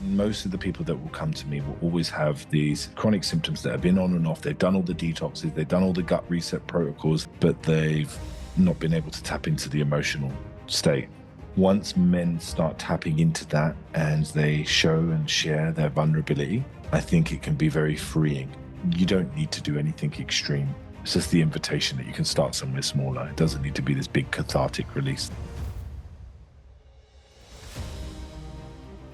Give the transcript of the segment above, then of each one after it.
most of the people that will come to me will always have these chronic symptoms that have been on and off. They've done all the detoxes, they've done all the gut reset protocols, but they've not been able to tap into the emotional state. Once men start tapping into that and they show and share their vulnerability, I think it can be very freeing. You don't need to do anything extreme. It's just the invitation that you can start somewhere smaller. It doesn't need to be this big cathartic release.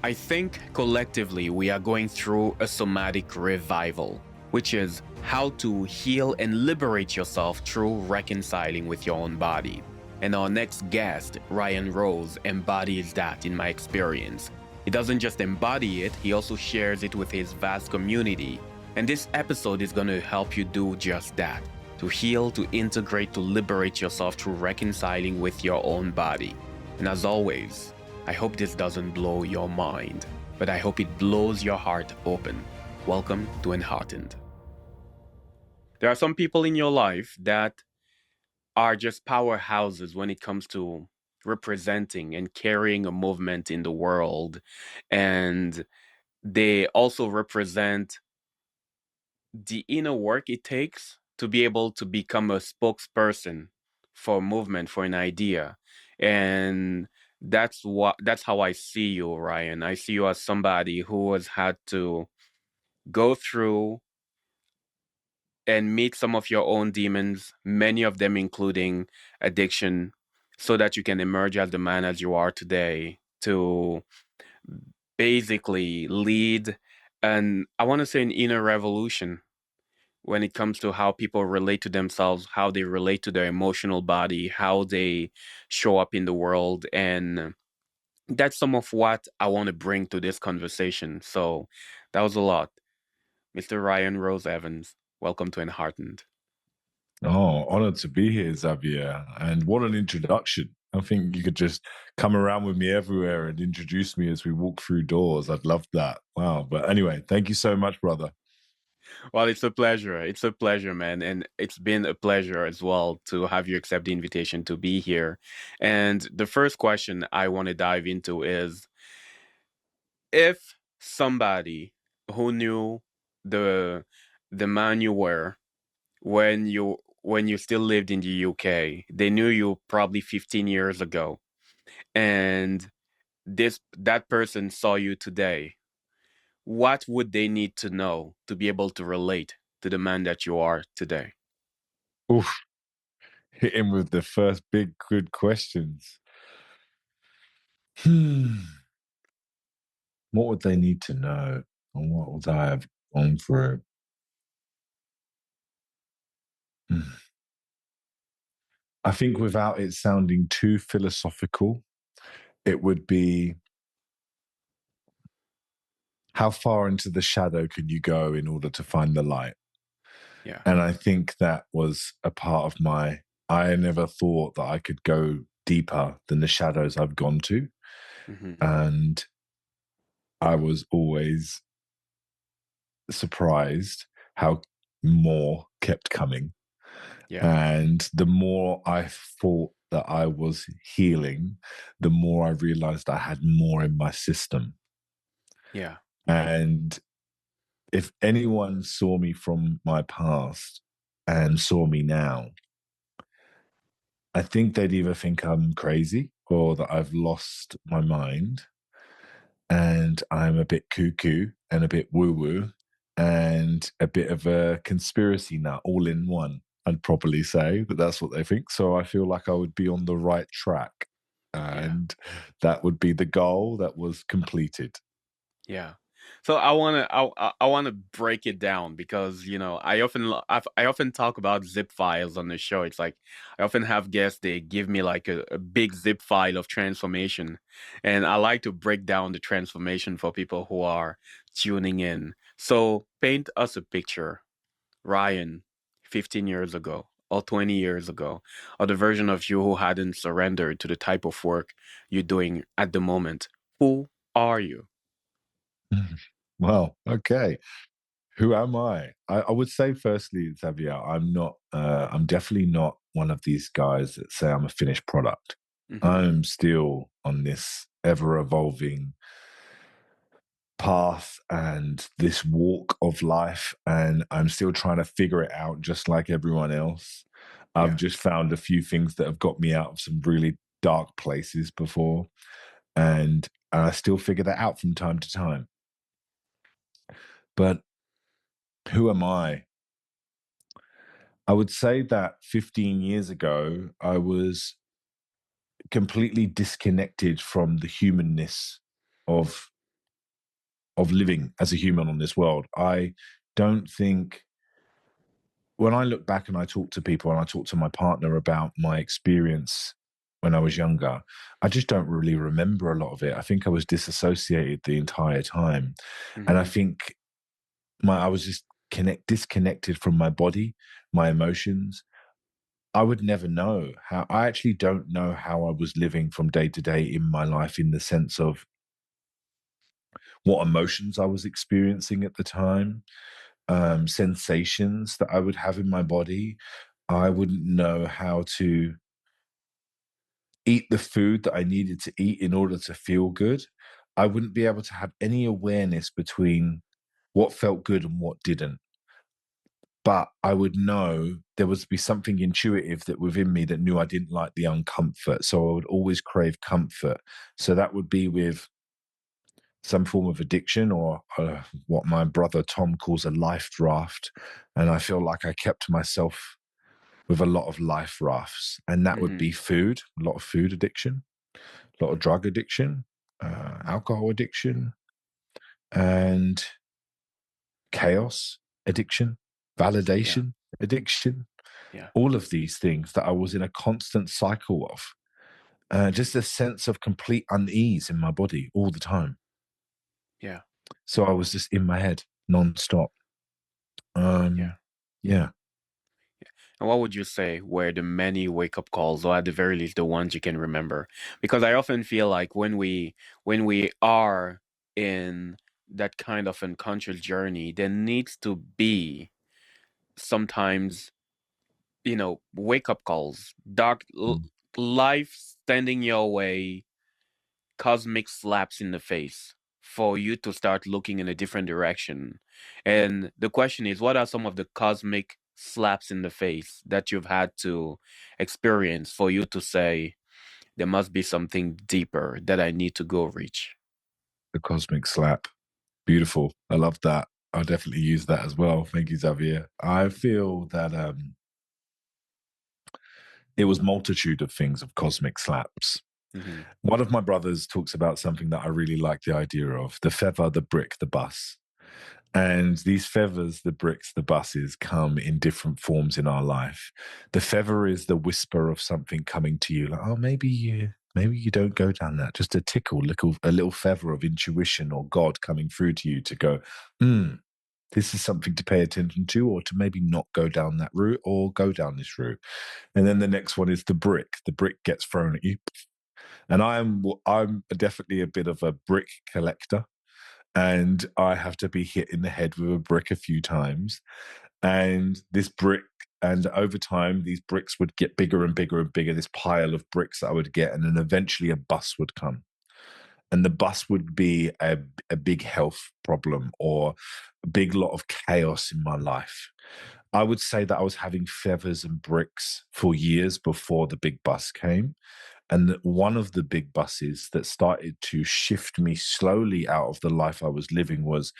I think collectively we are going through a somatic revival, which is how to heal and liberate yourself through reconciling with your own body. And our next guest, Ryan Rose, embodies that in my experience. He doesn't just embody it, he also shares it with his vast community. And this episode is going to help you do just that. To heal, to integrate, to liberate yourself through reconciling with your own body. And as always, I hope this doesn't blow your mind, but I hope it blows your heart open. Welcome to Enheartened. There are some people in your life that are just powerhouses when it comes to representing and carrying a movement in the world. And they also represent the inner work it takes to be able to become a spokesperson for a movement, for an idea. And that's how I see you, Ryan. I see you as somebody who has had to go through and meet some of your own demons, many of them including addiction, so that you can emerge as the man as you are today, to basically lead an, I want to say, an inner revolution when it comes to how people relate to themselves, how they relate to their emotional body, how they show up in the world. And that's some of what I want to bring to this conversation. So that was a lot. Mr. Ryan Rose Evans, welcome to Enheartened. Oh, honored to be here, Xavier. And what an introduction. I think you could just come around with me everywhere and introduce me as we walk through doors. I'd love that. Wow. But anyway, thank you so much, brother. Well, it's a pleasure. It's a pleasure, man. And it's been a pleasure as well to have you accept the invitation to be here. And the first question I want to dive into is, if somebody who knew the the man you were when you still lived in the UK, they knew you probably 15 years ago, and that person saw you today, what would they need to know to be able to relate to the man that you are today? Oof, hit him with the first big good questions. What would they need to know? And what would I have gone through? I think without it sounding too philosophical, it would be, how far into the shadow can you go in order to find the light? Yeah. And I think that was a part of I never thought that I could go deeper than the shadows I've gone to. Hmm. And I was always surprised how more kept coming. Yeah. And the more I thought that I was healing, the more I realized I had more in my system. Yeah. And if anyone saw me from my past and saw me now, I think they'd either think I'm crazy or that I've lost my mind and I'm a bit cuckoo and a bit woo woo and a bit of a conspiracy nut all in one. I'd probably say that that's what they think. So I feel like I would be on the right track. Yeah. And that would be the goal that was completed. Yeah. So I want to break it down because I often talk about zip files on the show. It's like I often have guests, they give me like a big zip file of transformation, and I like to break down the transformation for people who are tuning in. So paint us a picture, Ryan, 15 years ago or 20 years ago, or the version of you who hadn't surrendered to the type of work you're doing at the moment. Who are you? Well, okay. Who am I? I would say, firstly, Xavier, I'm definitely not one of these guys that say I'm a finished product. Hmm. I'm still on this ever evolving path and this walk of life, and I'm still trying to figure it out just like everyone else. I've just found a few things that have got me out of some really dark places before, and I still figure that out from time to time. But who am I? I would say that 15 years ago, I was completely disconnected from the humanness of living as a human on this world. I don't think, when I look back and I talk to people and I talk to my partner about my experience when I was younger, I just don't really remember a lot of it. I think I was disassociated the entire time. And I think I was just disconnected from my body, my emotions. I would never know how. I actually don't know how I was living from day to day in my life, in the sense of what emotions I was experiencing at the time, sensations that I would have in my body. I wouldn't know how to eat the food that I needed to eat in order to feel good. I wouldn't be able to have any awareness between what felt good and what didn't. But I would know there would be something intuitive that within me that knew I didn't like the uncomfort. So I would always crave comfort. So that would be with some form of addiction, or what my brother Tom calls a life raft. And I feel like I kept myself with a lot of life rafts. And that would be food, a lot of food addiction, a lot of drug addiction, alcohol addiction, and chaos addiction, validation addiction. All of these things that I was in a constant cycle of, just a sense of complete unease in my body all the time. Yeah. So I was just in my head nonstop. Yeah. And what would you say were the many wake-up calls, or at the very least the ones you can remember? Because I often feel like when we are in that kind of unconscious journey, there needs to be sometimes, wake-up calls, dark life standing your way, cosmic slaps in the face for you to start looking in a different direction. And the question is, what are some of the cosmic slaps in the face that you've had to experience for you to say, there must be something deeper that I need to go reach? The cosmic slap. Beautiful. I love that. I'll definitely use that as well. Thank you, Xavier. I feel that it was multitude of things, of cosmic slaps. One of my brothers talks about something that I really like the idea of: the feather, the brick, the bus. And these feathers, the bricks, the buses come in different forms in our life. The feather is the whisper of something coming to you, like, oh, maybe you don't go down that. Just a tickle, a little feather of intuition or God coming through to you to go, this is something to pay attention to, or to maybe not go down that route or go down this route. And then the next one is the brick. The brick gets thrown at you. And I'm definitely a bit of a brick collector, and I have to be hit in the head with a brick a few times. And this brick, and over time, these bricks would get bigger and bigger and bigger, this pile of bricks that I would get. And then eventually a bus would come. And the bus would be a big health problem, or a big lot of chaos in my life. I would say that I was having feathers and bricks for years before the big bus came. And one of the big buses that started to shift me slowly out of the life I was living was,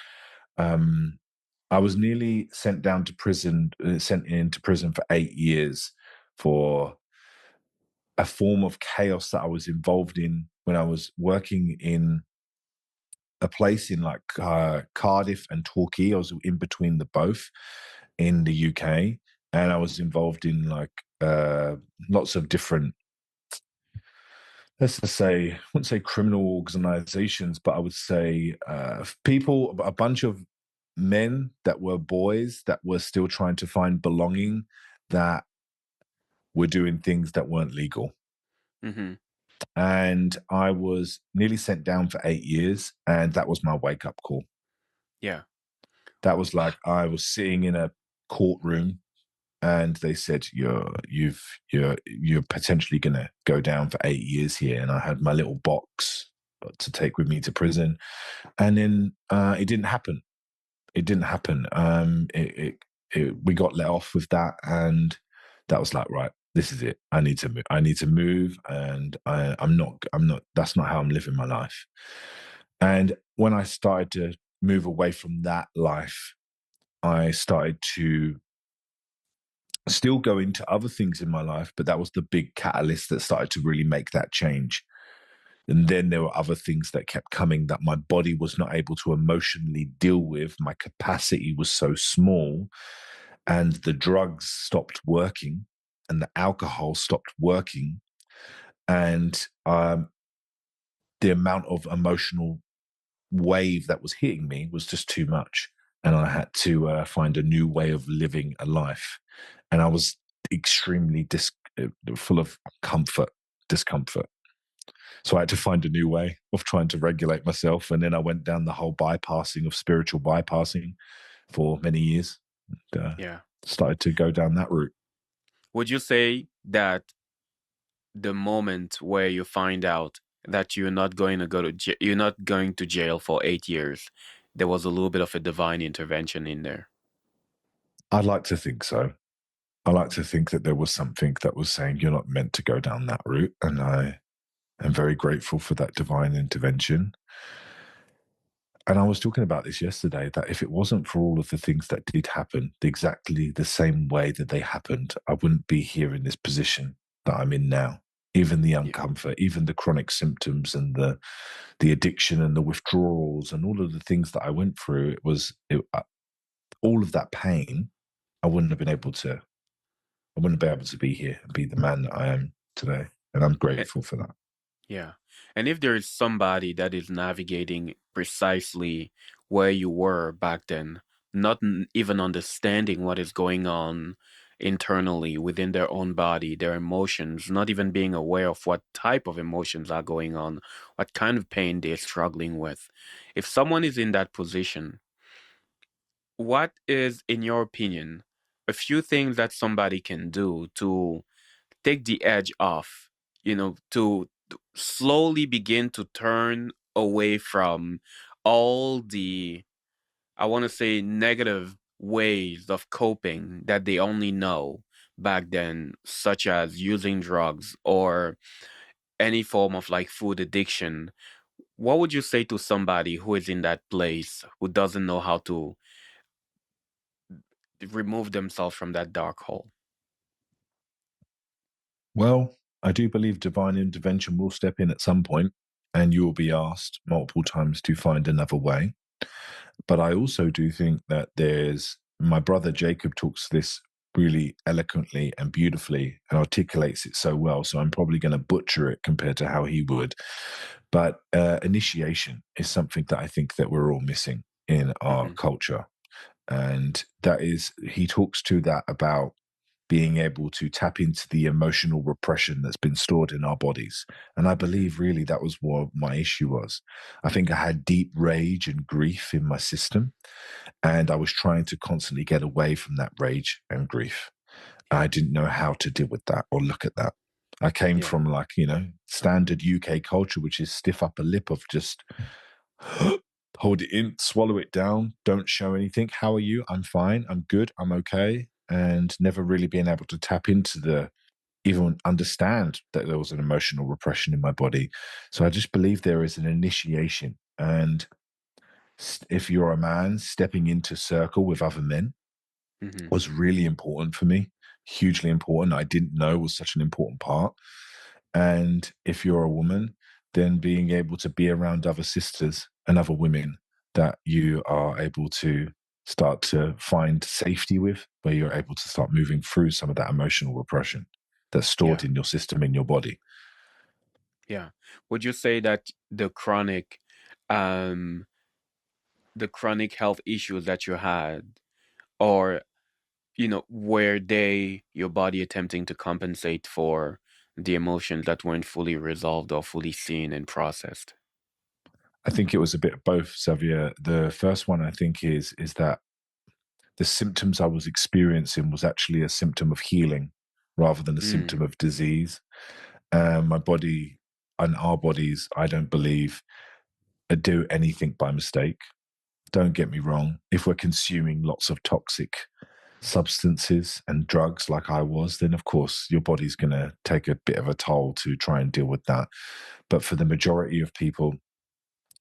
I was nearly sent into prison for 8 years for a form of chaos that I was involved in when I was working in a place in like Cardiff and Torquay. I was in between the both in the UK, and I was involved in like lots of different, let's just say, I wouldn't say criminal organizations, but I would say people, a bunch of men that were boys that were still trying to find belonging, that were doing things that weren't legal. And I was nearly sent down for 8 years, and that was my wake up call. Yeah. That was like, I was sitting in a courtroom, and they said, you're potentially going to go down for 8 years here. And I had my little box to take with me to prison. And then it didn't happen. It didn't happen. We got let off with that, and that was like, right, this is it. I need to move. I need to move, and I'm not. That's not how I'm living my life. And when I started to move away from that life, I started to still go into other things in my life, but that was the big catalyst that started to really make that change. And then there were other things that kept coming that my body was not able to emotionally deal with. My capacity was so small, and the drugs stopped working, and the alcohol stopped working. And the amount of emotional wave that was hitting me was just too much. And I had to find a new way of living a life. And I was extremely full of discomfort. So I had to find a new way of trying to regulate myself. And then I went down the whole bypassing of spiritual bypassing for many years. And, Yeah. started to go down that route. Would you say that the moment where you find out that you're not going to you're not going to jail for 8 years, there was a little bit of a divine intervention in there? I'd like to think so. I like to think that there was something that was saying you're not meant to go down that route. And I am very grateful for that divine intervention. And I was talking about this yesterday, that if it wasn't for all of the things that did happen exactly the same way that they happened, I wouldn't be here in this position that I'm in now. Even the Yeah. uncomfort, even the chronic symptoms and the addiction and the withdrawals and all of the things that I went through, all of that pain. I wouldn't be able to be here and be the man that I am today. And I'm Eh, grateful for that. Yeah. And if there is somebody that is navigating precisely where you were back then, not even understanding what is going on internally within their own body, their emotions, not even being aware of what type of emotions are going on, what kind of pain they're struggling with. If someone is in that position, what is, in your opinion, a few things that somebody can do to take the edge off, to slowly begin to turn away from all the, I want to say, negative ways of coping that they only know back then, such as using drugs or any form of like food addiction? What would you say to somebody who is in that place, who doesn't know how to remove themselves from that dark hole? Well, I do believe divine intervention will step in at some point, and you will be asked multiple times to find another way. But I also do think that my brother Jacob talks this really eloquently and beautifully and articulates it so well. So I'm probably going to butcher it compared to how he would. But initiation is something that I think that we're all missing in our Hmm. culture. And he talks to that about being able to tap into the emotional repression that's been stored in our bodies. And I Hmm. believe really that was what my issue was. I think I had deep rage and grief in my system, and I was trying to constantly get away from that rage and grief. Yeah. I didn't know how to deal with that or look at that. I came Yeah. from standard UK culture, which is stiff upper lip of just hold it in, swallow it down, don't show anything. How are you? I'm fine. I'm good. I'm okay. And never really being able to tap into even understand that there was an emotional repression in my body. So I just believe there is an initiation. And if you're a man, stepping into circle with other men Hmm. was really important for me, hugely important. I didn't know was such an important part. And if you're a woman, then being able to be around other sisters and other women that you are able to start to find safety with, where you're able to start moving through some of that emotional repression that's stored Yeah. in your system, in your body. Yeah. Would you say that um, the chronic health issues that you had, or were they your body attempting to compensate for the emotions that weren't fully resolved or fully seen and processed? I think it was a bit of both, Xavier. The first one I think is that the symptoms I was experiencing was actually a symptom of healing rather than a Mm. symptom of disease. My body and our bodies, I don't believe, do anything by mistake. Don't get me wrong. If we're consuming lots of toxic substances and drugs like I was, then of course your body's going to take a bit of a toll to try and deal with that. But for the majority of people,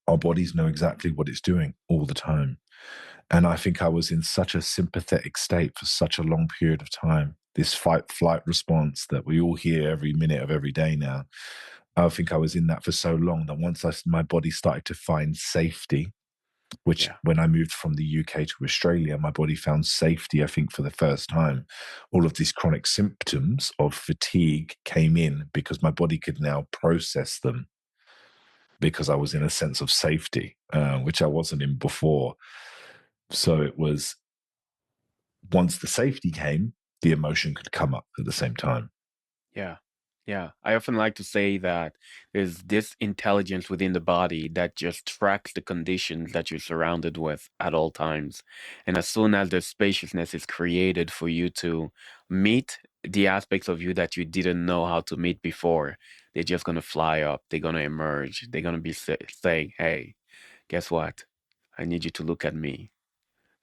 our bodies know exactly what it's doing all the time. And I think I was in such a sympathetic state for such a long period of time. This fight flight response that we all hear every minute of every day now. I think I was in that for so long that once my body started to find safety, which Yeah. when I moved from the UK to Australia, my body found safety, I think, for the first time. All of these chronic symptoms of fatigue came in because my body could now process them because I was in a sense of safety, which I wasn't in before. So it was once the safety came, the emotion could come up at the same time. Yeah. Yeah. I often like to say that there's this intelligence within the body that just tracks the conditions that you're surrounded with at all times. And as soon as the spaciousness is created for you to meet the aspects of you that you didn't know how to meet before, they're just going to fly up. They're going to emerge. They're going to be saying, hey, guess what? I need you to look at me.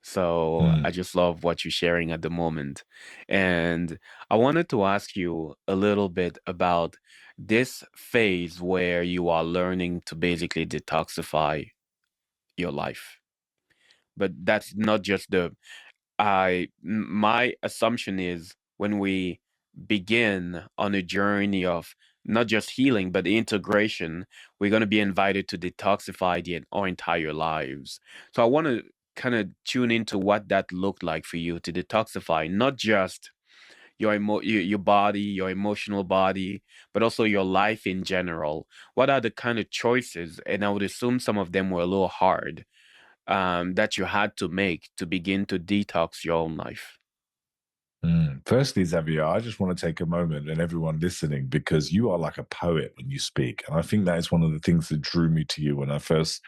So I Mm. just love what you're sharing at the moment. And I wanted to ask you a little bit about this phase where you are learning to basically detoxify your life. But that's not just the my assumption is when we begin on a journey of not just healing but integration, we're going to be invited to detoxify our entire lives. So I want to kind of tune into what that looked like for you to detoxify not just your body, your emotional body, but also your life in general. What are the kind of choices, and I would assume some of them were a little hard, that you had to make to begin to detox your own life? Firstly, Xavier, I just want to take a moment and everyone listening because you are like a poet when you speak. And I think that is one of the things that drew me to you when I first,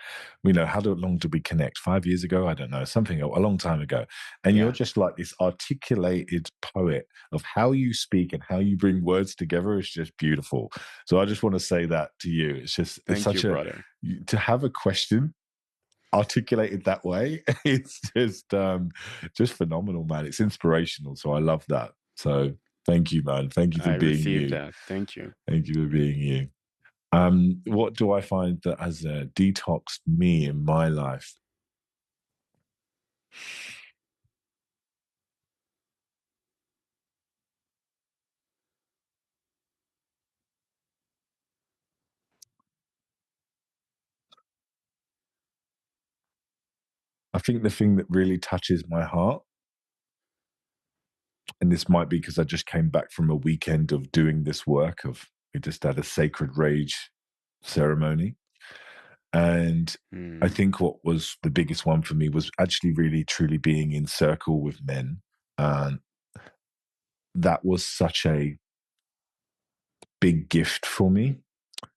how long did we connect? 5 years ago? I don't know, something a long time ago. And you're Yeah. just like this articulated poet of how you speak and how you bring words together is just beautiful. So I just want to say that to you. It's Thank you, such brother. to have a question articulated that way, it's just phenomenal, man. It's inspirational, so I love that. So thank you, man. Thank you for I being received you. that. Thank you. Thank you for being you. What do I find that has detoxed me in my life? I think the thing that really touches my heart, and this might be because I just came back from a weekend of doing this work of we just had a sacred rage ceremony. And I Mm, think what was the biggest one for me was actually really truly being in circle with men. And that was such a big gift for me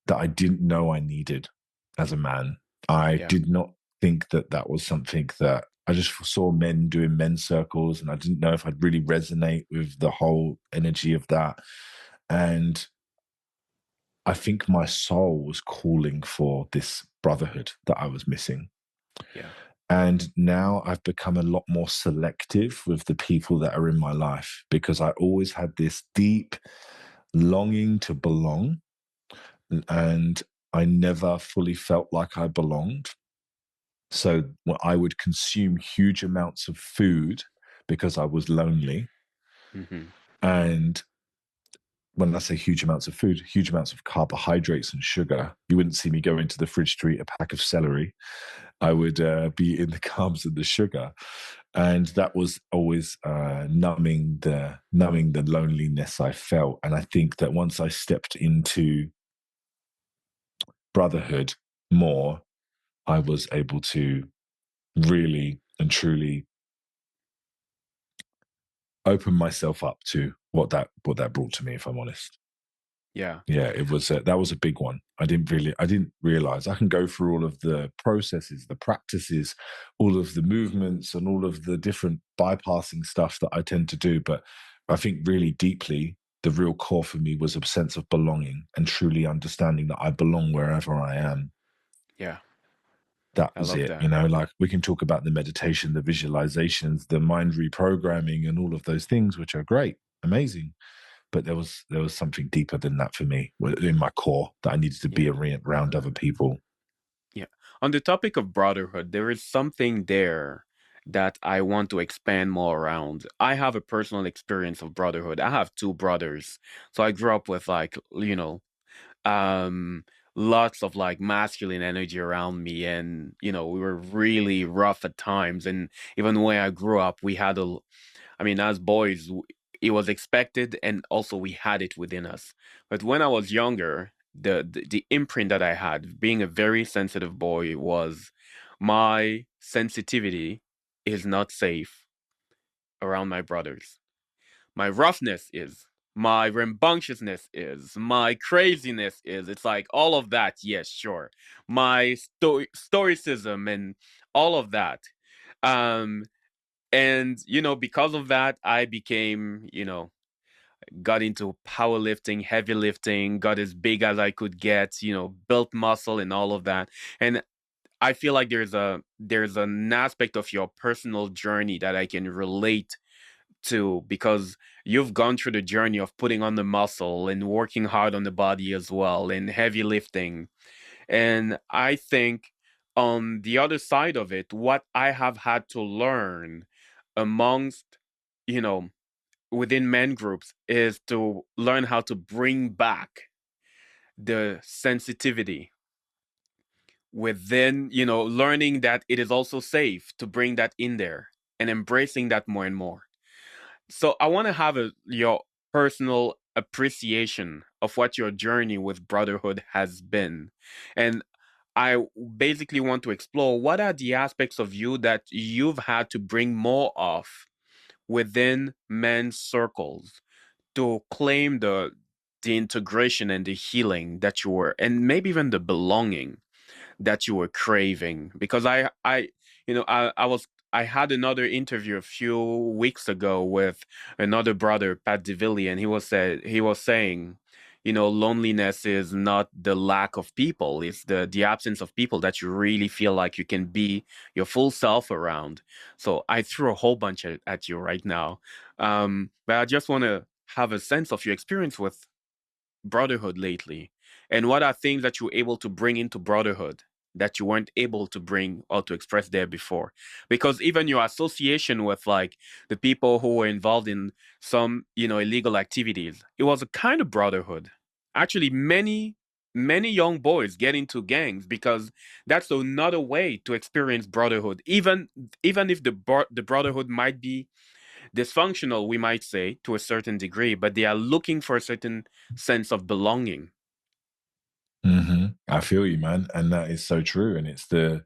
that I didn't know I needed as a man. I yeah. did not think that that was something that I just saw men doing men's circles, and I didn't know if I'd really resonate with the whole energy of that. And I think my soul was calling for this brotherhood that I was missing. Yeah. And now I've become a lot more selective with the people that are in my life because I always had this deep longing to belong. And I never fully felt like I belonged. So I would consume huge amounts of food because I was lonely. Hmm. And when I say huge amounts of food, huge amounts of carbohydrates and sugar. You wouldn't see me go into the fridge to eat a pack of celery. I would be in the carbs and the sugar, and that was always numbing the loneliness I felt. And I think that once I stepped into brotherhood more, I was able to really and truly open myself up to what that brought to me. If I'm honest. Yeah. Yeah, it was that was a big one. I didn't realize I can go through all of the processes, the practices, all of the movements, and all of the different bypassing stuff that I tend to do. But I think really deeply, the real core for me was a sense of belonging and truly understanding that I belong wherever I am. Yeah, That I was love it. that. Like we can talk about the meditation, the visualizations, the mind reprogramming, and all of those things, which are great, amazing. But there was something deeper than that for me in my core, that I needed to be Yeah. around other people. Yeah. On the topic of brotherhood, there is something there that I want to expand more around. I have a personal experience of brotherhood. I have two brothers. So I grew up with like, um lots of like masculine energy around me, and we were really rough at times. And even when I grew up, we had I mean, as boys, it was expected, and also we had it within us. But when I was younger, the imprint that I had, being a very sensitive boy, was my sensitivity is not safe around my brothers. My roughness is. My rambunctiousness is. My craziness is. It's like all of that, yes, sure. My stoicism and all of that. Um, and because of that, I became, got into powerlifting, heavy lifting, got as big as I could get, built muscle and all of that. And I feel like there's an aspect of your personal journey that I can relate to, because you've gone through the journey of putting on the muscle and working hard on the body as well, and heavy lifting. And I think on the other side of it, what I have had to learn amongst, you know, within men groups, is to learn how to bring back the sensitivity within, learning that it is also safe to bring that in there and embracing that more and more. So I want to have your personal appreciation of what your journey with brotherhood has been. And I basically want to explore what are the aspects of you that you've had to bring more of within men's circles to claim the integration and the healing that you were, and maybe even the belonging that you were craving. Because I had another interview a few weeks ago with another brother, Pat DeVilli, and he was saying, loneliness is not the lack of people, it's the absence of people that you really feel like you can be your full self around. So I threw a whole bunch at you right now. But I just want to have a sense of your experience with brotherhood lately, and what are things that you're able to bring into brotherhood that you weren't able to bring or to express there before. Because even your association with like the people who were involved in some illegal activities, it was a kind of brotherhood. Actually, many young boys get into gangs because that's another way to experience brotherhood, even if the brotherhood might be dysfunctional, we might say, to a certain degree, but they are looking for a certain sense of belonging. I feel you, man. And that is so true. And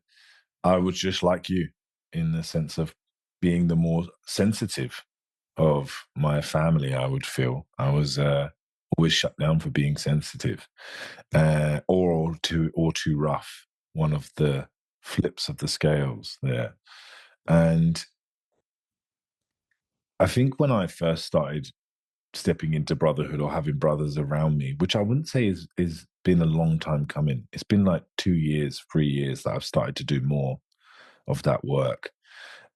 I was just like you in the sense of being the more sensitive of my family. I would feel I was always shut down for being sensitive, or too rough. One of the flips of the scales there. And I think when I first started stepping into brotherhood or having brothers around me, which I wouldn't say is been a long time coming. It's been like 2 years, 3 years that I've started to do more of that work.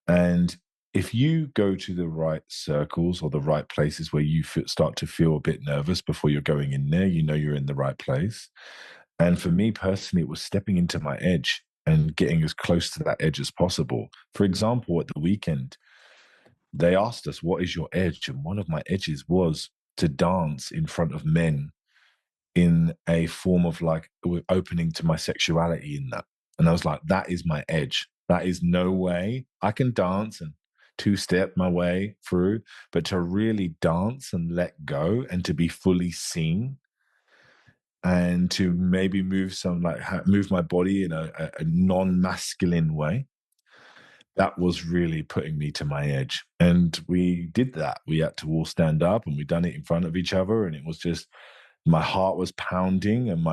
And if you go to the right circles or the right places where you start to feel a bit nervous before you're going in there, you know you're in the right place. And for me personally, it was stepping into my edge and getting as close to that edge as possible. For example, at the weekend, they asked us, "What is your edge?" And one of my edges was to dance in front of men in a form of like opening to my sexuality in that. And I was like, that is my edge. That is no way I can dance and two-step my way through, but to really dance and let go and to be fully seen and to maybe move my body in a non-masculine way, that was really putting me to my edge. And we did that. We had to all stand up and we done it in front of each other. And it was just, my heart was pounding, and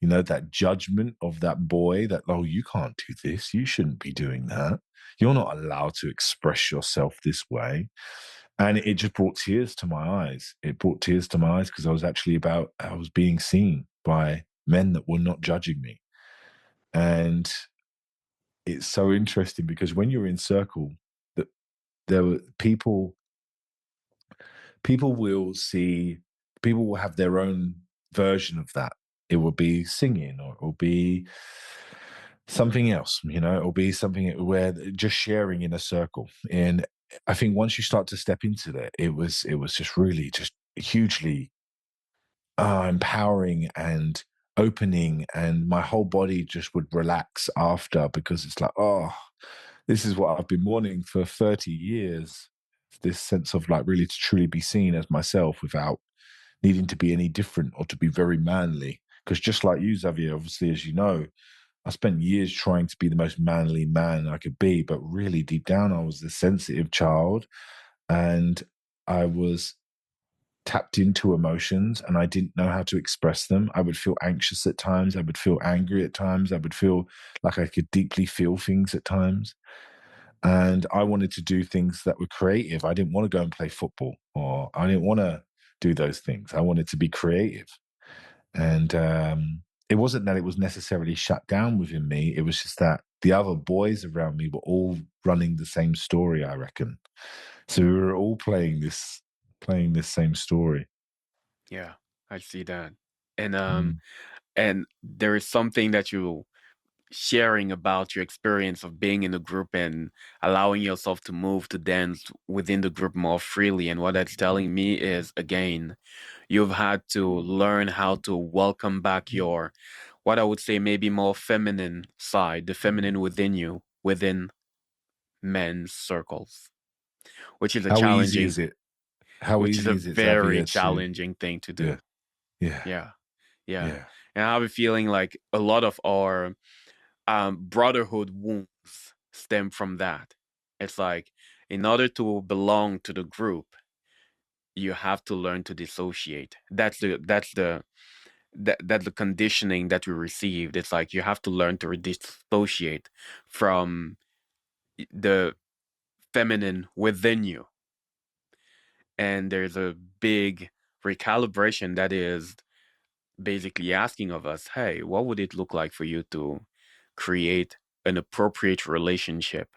that judgment of that boy that, oh, you can't do this. You shouldn't be doing that. You're not allowed to express yourself this way. And it just brought tears to my eyes. It brought tears to my eyes because I was being seen by men that were not judging me. And it's so interesting because when you're in circle, that there were people will see, people will have their own version of that. It will be singing, or it will be something else, it will be something where just sharing in a circle. And I think once you start to step into that, it was just really just hugely empowering and opening, and my whole body just would relax after, because it's like, oh, this is what I've been wanting for 30 years. This sense of like really to truly be seen as myself without needing to be any different or to be very manly. Because just like you, Xavier, obviously, as you know, I spent years trying to be the most manly man I could be, but really deep down, I was a sensitive child, and I was tapped into emotions and I didn't know how to express them. I would feel anxious at times. I would feel angry at times. I would feel like I could deeply feel things at times. And I wanted to do things that were creative. I didn't want to go and play football, or I didn't want to do those things. I wanted to be creative. And it wasn't that it was necessarily shut down within me. It was just that the other boys around me were all running the same story, I reckon. So we were all playing this same story. Yeah, I see that. And Mm. and there is something that you sharing about your experience of being in a group and allowing yourself to move to dance within the group more freely. And what that's telling me is, again, you've had to learn how to welcome back your, what I would say, maybe more feminine side, the feminine within you, within men's circles, which is a How easy challenging, is it? How which is a easy is it, very Xavier, to challenging thing to yeah, do. yeah, Yeah, yeah. yeah. And I have a feeling like a lot of our brotherhood wounds stem from that. It's like, in order to belong to the group, you have to learn to dissociate. That's the conditioning that we received. It's like you have to learn to dissociate from the feminine within you. And there's a big recalibration that is basically asking of us, hey, what would it look like for you to create an appropriate relationship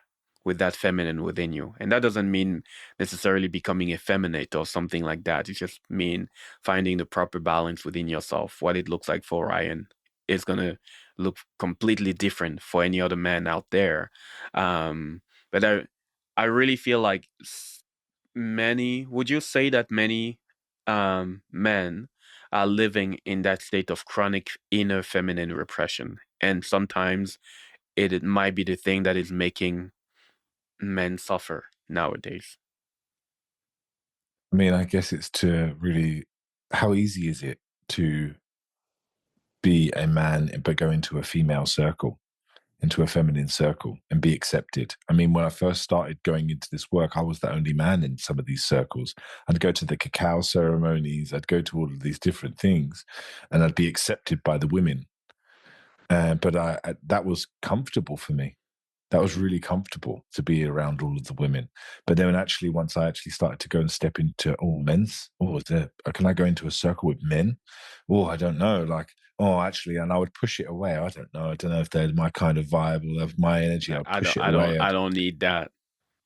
with that feminine within you? And that doesn't mean necessarily becoming effeminate or something like that. It just mean finding the proper balance within yourself. What it looks like for Ryan is gonna look completely different for any other man out there. But I really feel like many, would you say that many men are living in that state of chronic inner feminine repression? And sometimes it might be the thing that is making men suffer nowadays. I mean, I guess it's to really, how easy is it to be a man but go into a female circle, into a feminine circle, and be accepted? I mean, when I first started going into this work, I was the only man in some of these circles. I'd go to the cacao ceremonies, I'd go to all of these different things, and I'd be accepted by the women. But that was comfortable for me. That was really comfortable to be around all of the women. But then actually, once I actually started to go and step into can I go into a circle with men? Oh, I don't know. Like, oh, actually, and I would push it away. I don't know. I don't know if they're my kind of vibe or of my energy. I'd I push don't it I don't away. I don't need that.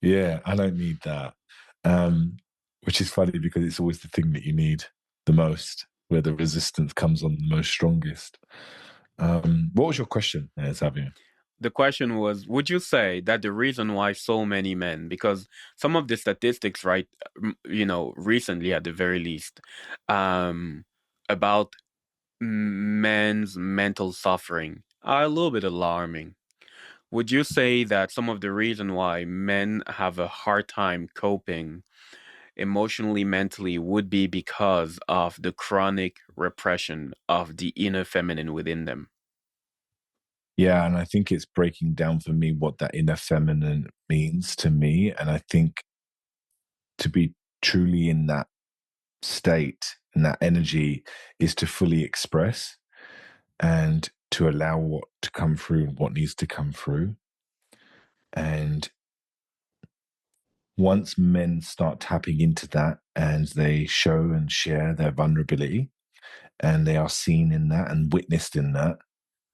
Yeah, I don't need that. Um, which is funny because it's always the thing that you need the most, where the resistance comes on the most strongest. What was your question, Xavier? The question was, would you say that the reason why so many men, because some of the statistics, right, recently at the very least, um, about men's mental suffering are a little bit alarming. Would you say that some of the reason why men have a hard time coping emotionally, mentally, would be because of the chronic repression of the inner feminine within them? Yeah, and I think it's breaking down for me what that inner feminine means to me. And I think to be truly in that state and that energy is to fully express and to allow what to come through, what needs to come through. And once men start tapping into that and they show and share their vulnerability and they are seen in that and witnessed in that,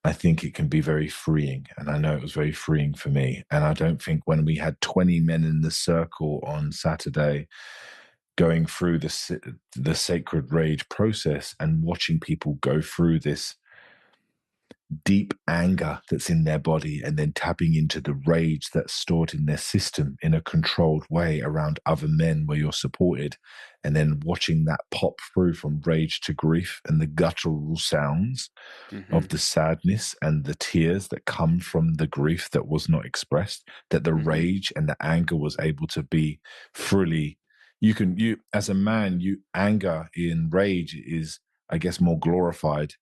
I think it can be very freeing. And I know it was very freeing for me. And I don't think when we had 20 men in the circle on Saturday going through the sacred rage process and watching people go through this deep anger that's in their body and then tapping into the rage that's stored in their system in a controlled way around other men where you're supported, and then watching that pop through from rage to grief and the guttural sounds Mm-hmm. of the sadness and the tears that come from the grief that was not expressed, that the Mm-hmm. rage and the anger was able to be fully. You as a man, you anger in rage is, I guess, more glorified,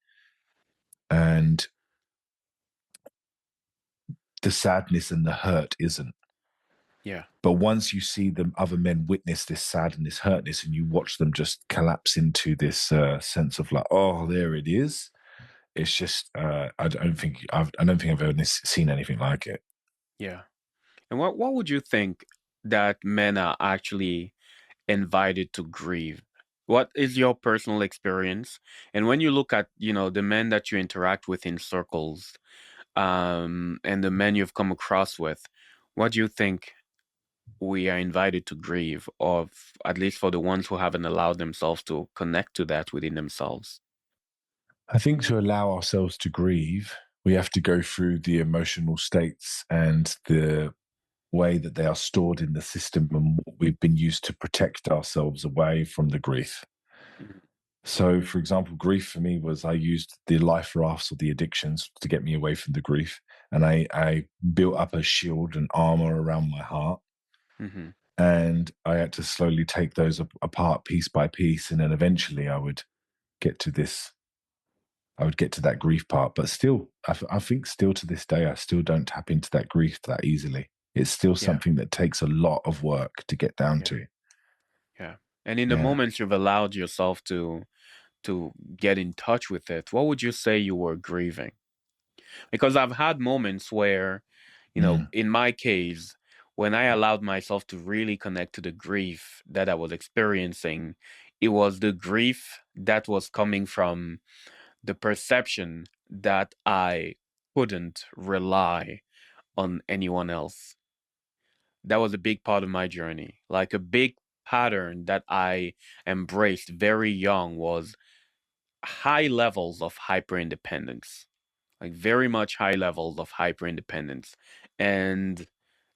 and the sadness and the hurt isn't. Yeah. But once you see the other men witness this sadness, hurtness, and you watch them just collapse into this sense of like, oh, there it is. It's just, I don't think I've ever seen anything like it. Yeah. And what would you think that men are actually invited to grieve? What is your personal experience? And when you look at, the men that you interact with in circles, and the men you've come across with, what do you think we are invited to grieve, or at least for the ones who haven't allowed themselves to connect to that within themselves? I think to allow ourselves to grieve, we have to go through the emotional states and the way that they are stored in the system and what we've been used to protect ourselves away from the grief. Mhm. So, for example, grief for me was I used the life rafts or the addictions to get me away from the grief. And I built up a shield and armor around my heart. Mhm. And I had to slowly take those apart piece by piece. And then eventually get to this, I would get to that grief part. But still, I think still to this day, I still don't tap into that grief that easily. It's still Yeah. something that takes a lot of work to get down Yeah. to. Yeah. And in the Yeah. moments you've allowed yourself to get in touch with it, what would you say you were grieving? Because I've had moments where, Mm, in my case, when I allowed myself to really connect to the grief that I was experiencing, it was the grief that was coming from the perception that I couldn't rely on anyone else. That was a big part of my journey. Like a big pattern that I embraced very young was high levels of hyper independence, like very much high levels of hyper independence. And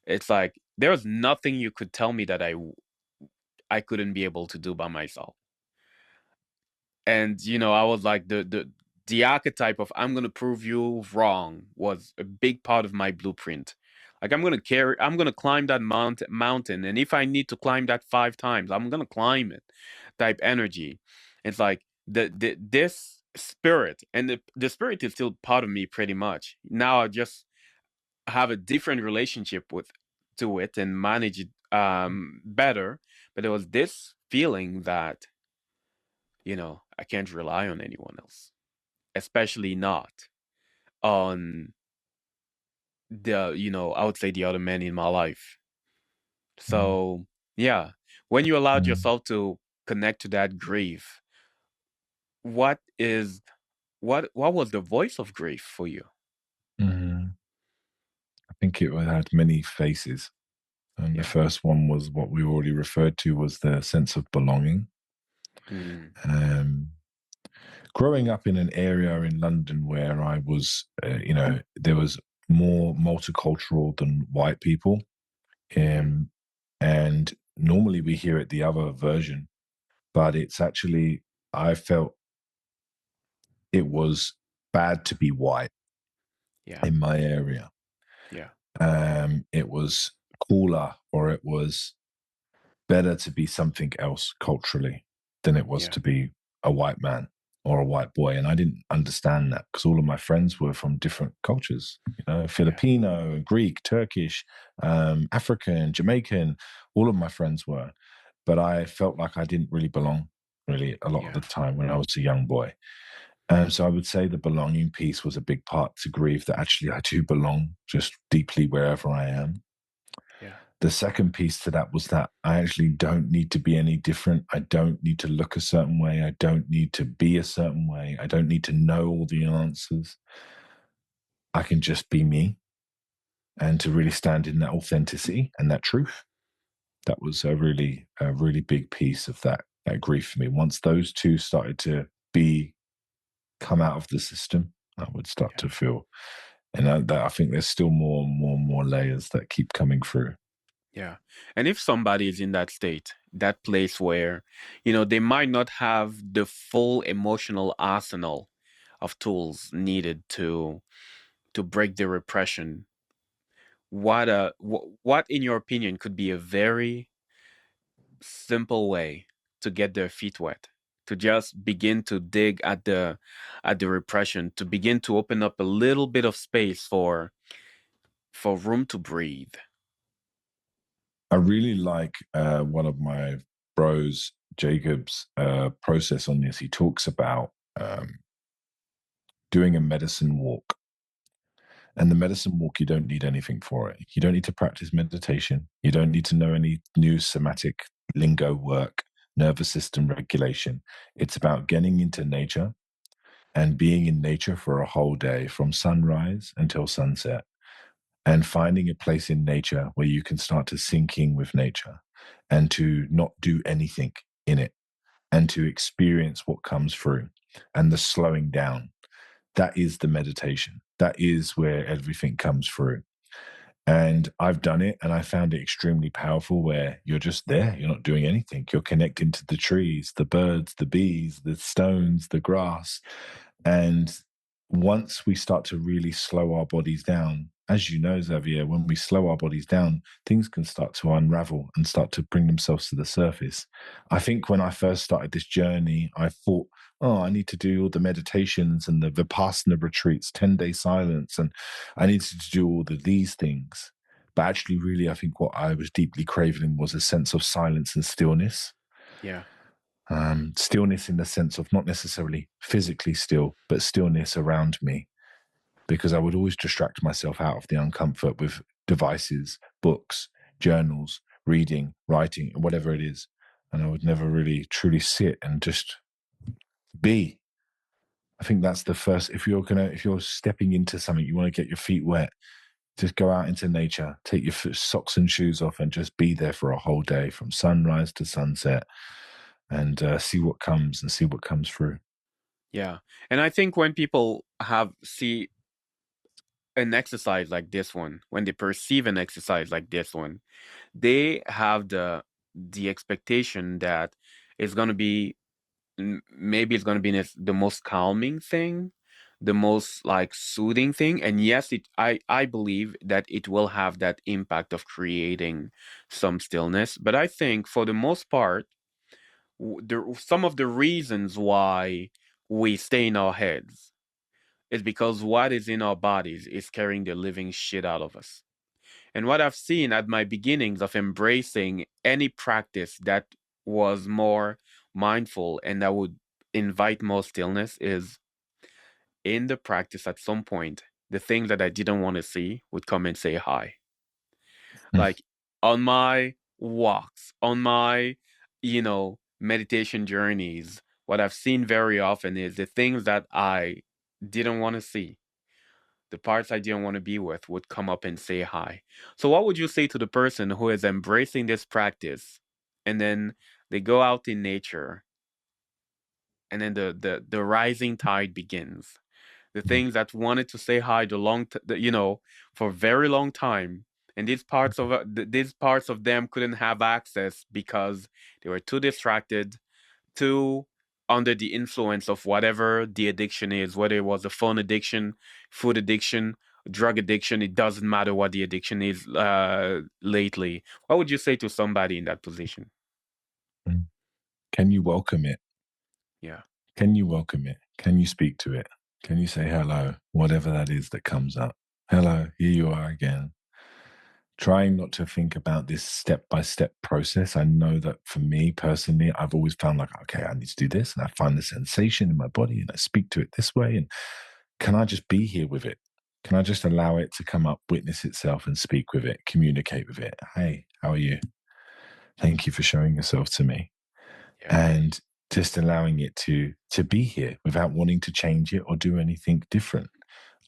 it's like there was nothing you could tell me that I couldn't be able to do by myself. And I was like the archetype of I'm gonna prove you wrong was a big part of my blueprint. Like I'm gonna climb that mountain, and if I need to climb that 5 times, I'm gonna climb it. Type energy. It's like this spirit, and the spirit is still part of me pretty much. Now I just have a different relationship with to it and manage it better. But there was this feeling that I can't rely on anyone else, especially not on I would say the other men in my life. mm, So, yeah, when you allowed mm, yourself to connect to that grief, what is what was the voice of grief for you? mm. I think it had many faces. And the Yeah. first one was what we already referred to was the sense of belonging. Mm, Um, Growing up in an area in London where I was, there was more multicultural than white people. mm-hmm. Um, and normally we hear it the other version, but it's actually, I felt it was bad to be white Yeah. in my area. Yeah. It was cooler or it was better to be something else culturally than it was Yeah. to be a white man or a white boy. And I didn't understand that because all of my friends were from different cultures, Yeah. Filipino, Greek, Turkish, African, Jamaican, all of my friends were. But I felt like I didn't really belong really a lot of the Yeah. time when I was a young boy. So I would say the belonging piece was a big part to grieve that actually I do belong just deeply wherever I am. Yeah. The second piece to that was that I actually don't need to be any different. I don't need to look a certain way. I don't need to be a certain way. I don't need to know all the answers. I can just be me, and to really stand in that authenticity and that truth. That was a really big piece of that grief for me. Once those two started to come out of the system, I would start to feel, and that I think there's still more and more and more layers that keep coming through. Yeah. And if somebody is in that state, that place where, they might not have the full emotional arsenal of tools needed to break the repression, what in your opinion could be a very simple way to get their feet wet, to just begin to dig at the repression, to begin to open up a little bit of space for room to breathe? I really like one of my bros, Jacob's process on this. He talks about doing a medicine walk. And the medicine walk, you don't need anything for it. You don't need to practice meditation. You don't need to know any new somatic lingo work, nervous system regulation. It's about getting into nature and being in nature for a whole day from sunrise until sunset, and finding a place in nature where you can start to sink in with nature and to not do anything in it and to experience what comes through and the slowing down. That is the meditation. That is where everything comes through. And I've done it and I found it extremely powerful, where you're just there. You're not doing anything. You're connecting to the trees, the birds, the bees, the stones, the grass. And once we start to really slow our bodies down, as you know, Xavier, when we slow our bodies down, things can start to unravel and start to bring themselves to the surface. I think when I first started this journey, I thought, oh, I need to do all the meditations and the Vipassana retreats, 10-day silence, and I needed to do all of these things. But actually, really, I think what I was deeply craving was a sense of silence and stillness. Yeah. Stillness in the sense of not necessarily physically still, but stillness around me, because I would always distract myself out of the uncomfort with devices, books, journals, reading, writing, whatever it is. And I would never really truly sit and just be. I think that's the first, if you're stepping into something, you want to get your feet wet, just go out into nature, take your socks and shoes off and just be there for a whole day from sunrise to sunset, and see what comes and see what comes through. Yeah. And I think when people see an exercise like this one, when they perceive an exercise like this one, they have the expectation that it's going to be, maybe it's going to be the most calming thing, the most like soothing thing. And yes, I believe that it will have that impact of creating some stillness. But I think for the most part, some of the reasons why we stay in our heads is because what is in our bodies is scaring the living shit out of us. And what I've seen at my beginnings of embracing any practice that was more mindful and that would invite more stillness is, in the practice at some point, the thing that I didn't want to see would come and say hi. Like on my walks, on my, meditation journeys, what I've seen very often is the things that I didn't want to see, the parts I didn't want to be with, would come up and say hi. So, what would you say to the person who is embracing this practice and then they go out in nature and then the rising tide begins? The things that wanted to say hi for a very long time, and these parts of them couldn't have access because they were too distracted, too under the influence of whatever the addiction is, whether it was a phone addiction, food addiction, drug addiction. It doesn't matter what the addiction is lately. What would you say to somebody in that position? Can you welcome it? Yeah. Can you welcome it? Can you speak to it? Can you say hello, whatever that is that comes up? Hello, here you are again. Trying not to think about this step-by-step process. I know that for me personally, I've always found like, okay, I need to do this, and I find the sensation in my body and I speak to it this way. And can I just be here with it? Can I just allow it to come up, witness itself and speak with it, communicate with it? Hey, How are you? Thank you for showing yourself to me. Yeah. And just allowing it to be here without wanting to change it or do anything different.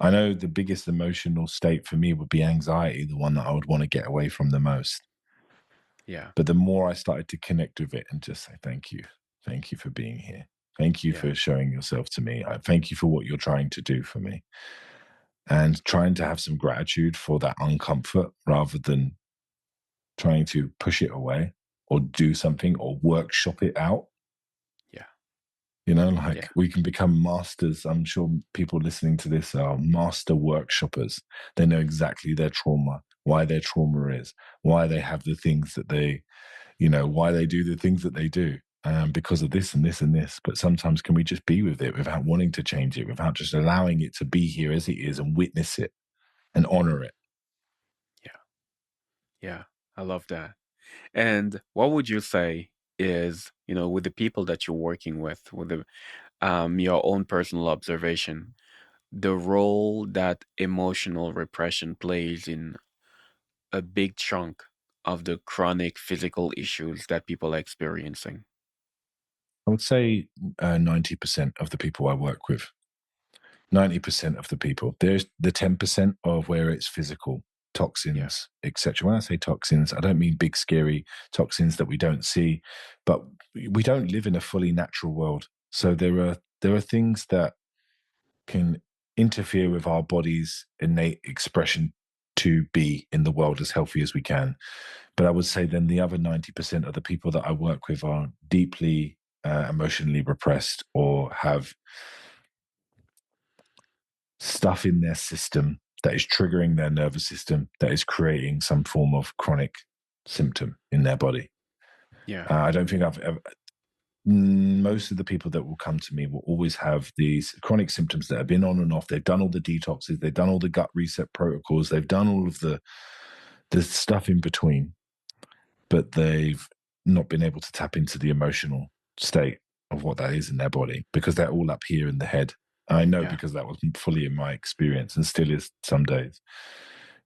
I know the biggest emotional state for me would be anxiety, the one that I would want to get away from the most. Yeah. But the more I started to connect with it and just say, thank you for being here. Thank you Yeah. for showing yourself to me. I thank you for what you're trying to do for me. And trying to have some gratitude for that uncomfort rather than trying to push it away or do something or workshop it out. Yeah. You know, like Yeah. we can become masters. I'm sure people listening to this are master workshoppers. They know exactly their trauma, why their trauma is, why they have the things that they, why they do the things that they do. Because of this and this and this. But sometimes can we just be with it without wanting to change it, without just allowing it to be here as it is and witness it and honor it? Yeah. Yeah. I love that. And what would you say is, with the people that you're working with the your own personal observation, the role that emotional repression plays in a big chunk of the chronic physical issues that people are experiencing? I would say 90% of the people I work with, 90% of the people. There's the 10% of where it's physical, Yeah. toxins, etc. When I say toxins, I don't mean big, scary toxins that we don't see, but we don't live in a fully natural world. So there are things that can interfere with our body's innate expression to be in the world as healthy as we can. But I would say then the other 90% of the people that I work with are deeply emotionally repressed or have stuff in their system that is triggering their nervous system, that is creating some form of chronic symptom in their body. Yeah. I don't think I've ever, most of the people that will come to me will always have these chronic symptoms that have been on and off. They've done all the detoxes, they've done all the gut reset protocols, they've done all of the stuff in between, but they've not been able to tap into the emotional state of what that is in their body because they're all up here in the head. I know Yeah. because that was fully in my experience and still is some days.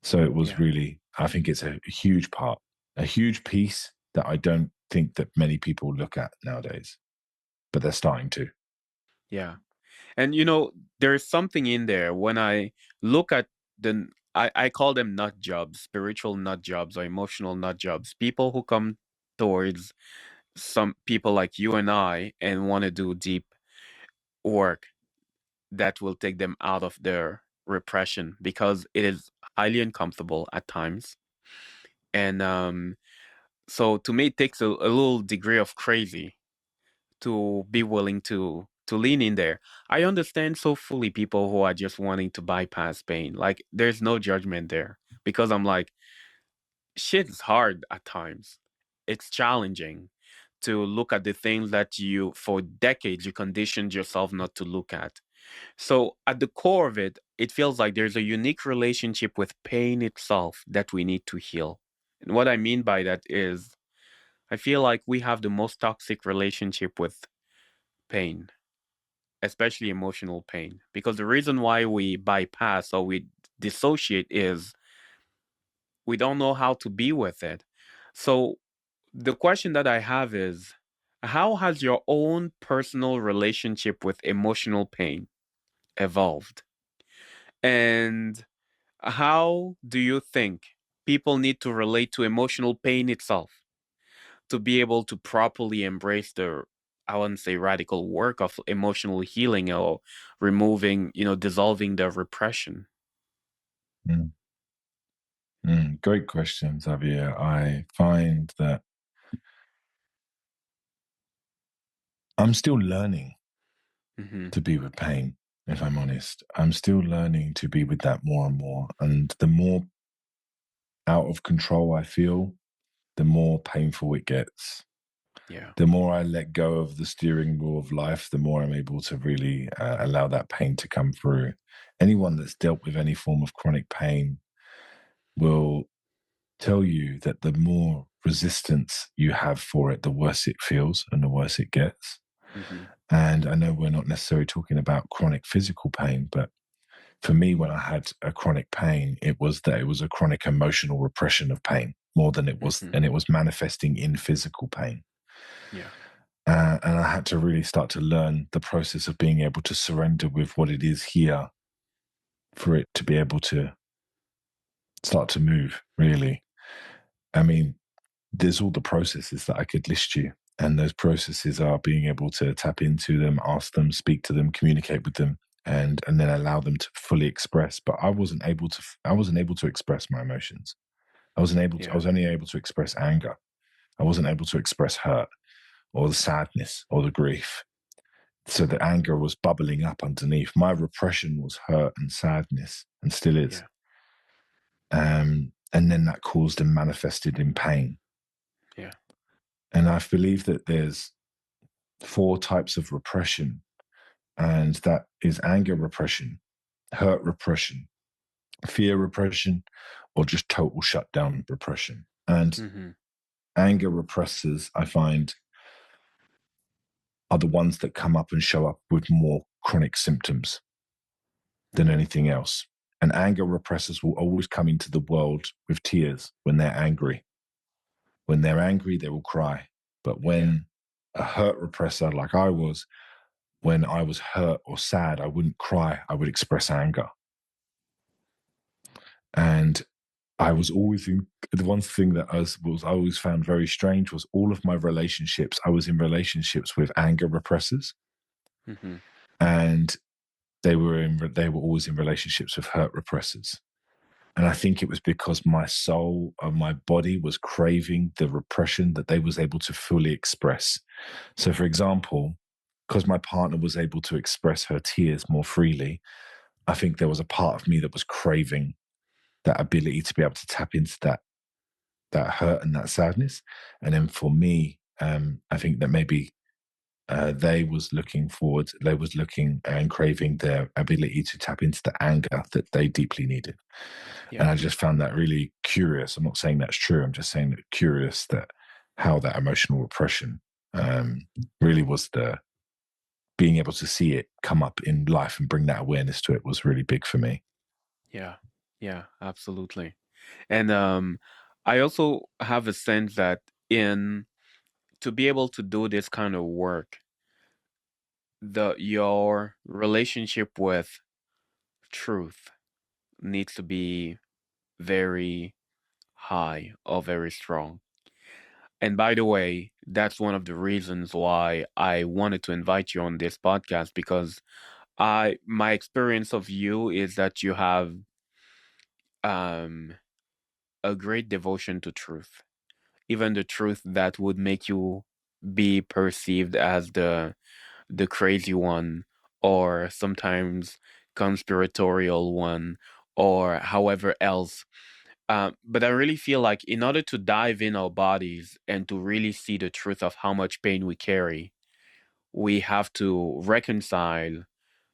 So it was Yeah. really, I think it's a huge part, a huge piece that I don't think that many people look at nowadays, but they're starting to. Yeah. And there's something in there when I look at I call them nut jobs, spiritual nut jobs or emotional nut jobs. People who come towards some people like you and I and want to do deep work that will take them out of their repression because it is highly uncomfortable at times. And so to me, it takes a little degree of crazy to be willing to lean in there. I understand so fully people who are just wanting to bypass pain. Like there's no judgment there because I'm like, shit is hard at times. It's challenging to look at the things that you for decades you conditioned yourself not to look at. So at the core of it, it feels like there's a unique relationship with pain itself that we need to heal. And what I mean by that is I feel like we have the most toxic relationship with pain, especially emotional pain. Because the reason why we bypass or we dissociate is we don't know how to be with it. So the question that I have is how has your own personal relationship with emotional pain evolved? And how do you think people need to relate to emotional pain itself to be able to properly embrace the, I wouldn't say radical work of emotional healing or removing, dissolving the repression? Mm. Great question, Xavier. I find that I'm still learning Mm-hmm. to be with pain, if I'm honest. I'm still learning to be with that more and more. And the more out of control I feel, the more painful it gets. Yeah. The more I let go of the steering wheel of life, the more I'm able to really allow that pain to come through. Anyone that's dealt with any form of chronic pain will tell you that the more resistance you have for it, the worse it feels and the worse it gets. Mm-hmm. And I know we're not necessarily talking about chronic physical pain, but For me, when I had a chronic pain, it was that it was a chronic emotional repression of pain more than it was, and it was manifesting in physical pain. Yeah. And I had to really start to learn the process of being able to surrender with what it is here for it to be able to start to move, really. I mean, there's all the processes that I could list you. And those processes are being able to tap into them, ask them, speak to them, communicate with them, and then allow them to fully express. But I wasn't able to express my emotions. I Yeah. was only able to express anger. I wasn't able to express hurt or the sadness or the grief. So the anger was bubbling up underneath. My repression was hurt and sadness, and still is. Yeah. And then that caused and manifested in pain. Yeah. And I believe that there's 4 types of repression, and that is anger repression, hurt repression, fear repression, or just total shutdown repression. And Mm-hmm. anger repressors, I find, are the ones that come up and show up with more chronic symptoms than Mm-hmm. anything else. And anger repressors will always come into the world with tears when they're angry. When they're angry, they will cry. But when a hurt repressor, like I was, when I was hurt or sad, I wouldn't cry, I would express anger. And I was always in the one thing that I always found very strange was all of my relationships. I was in relationships with anger repressors, Mm-hmm. and they were always in relationships with hurt repressors. And I think it was because my soul or my body was craving the repression that they was able to fully express. So, for example, because my partner was able to express her tears more freely, I think there was a part of me that was craving that ability to be able to tap into that hurt and that sadness. And then for me, I think that maybe they was looking and craving their ability to tap into the anger that they deeply needed. And Yeah. I just found that really curious. I'm not saying that's true. I'm just saying that curious that how that emotional repression really was the being able to see it come up in life and bring that awareness to it was really big for me. Yeah. Yeah. Absolutely. And I also have a sense that in to be able to do this kind of work, your relationship with truth needs to be very high or very strong. And by the way, that's one of the reasons why I wanted to invite you on this podcast, because my experience of you is that you have um a great devotion to truth, even the truth that would make you be perceived as the crazy one, or sometimes conspiratorial one, or however else. But I really feel like in order to dive in our bodies and to really see the truth of how much pain we carry, we have to reconcile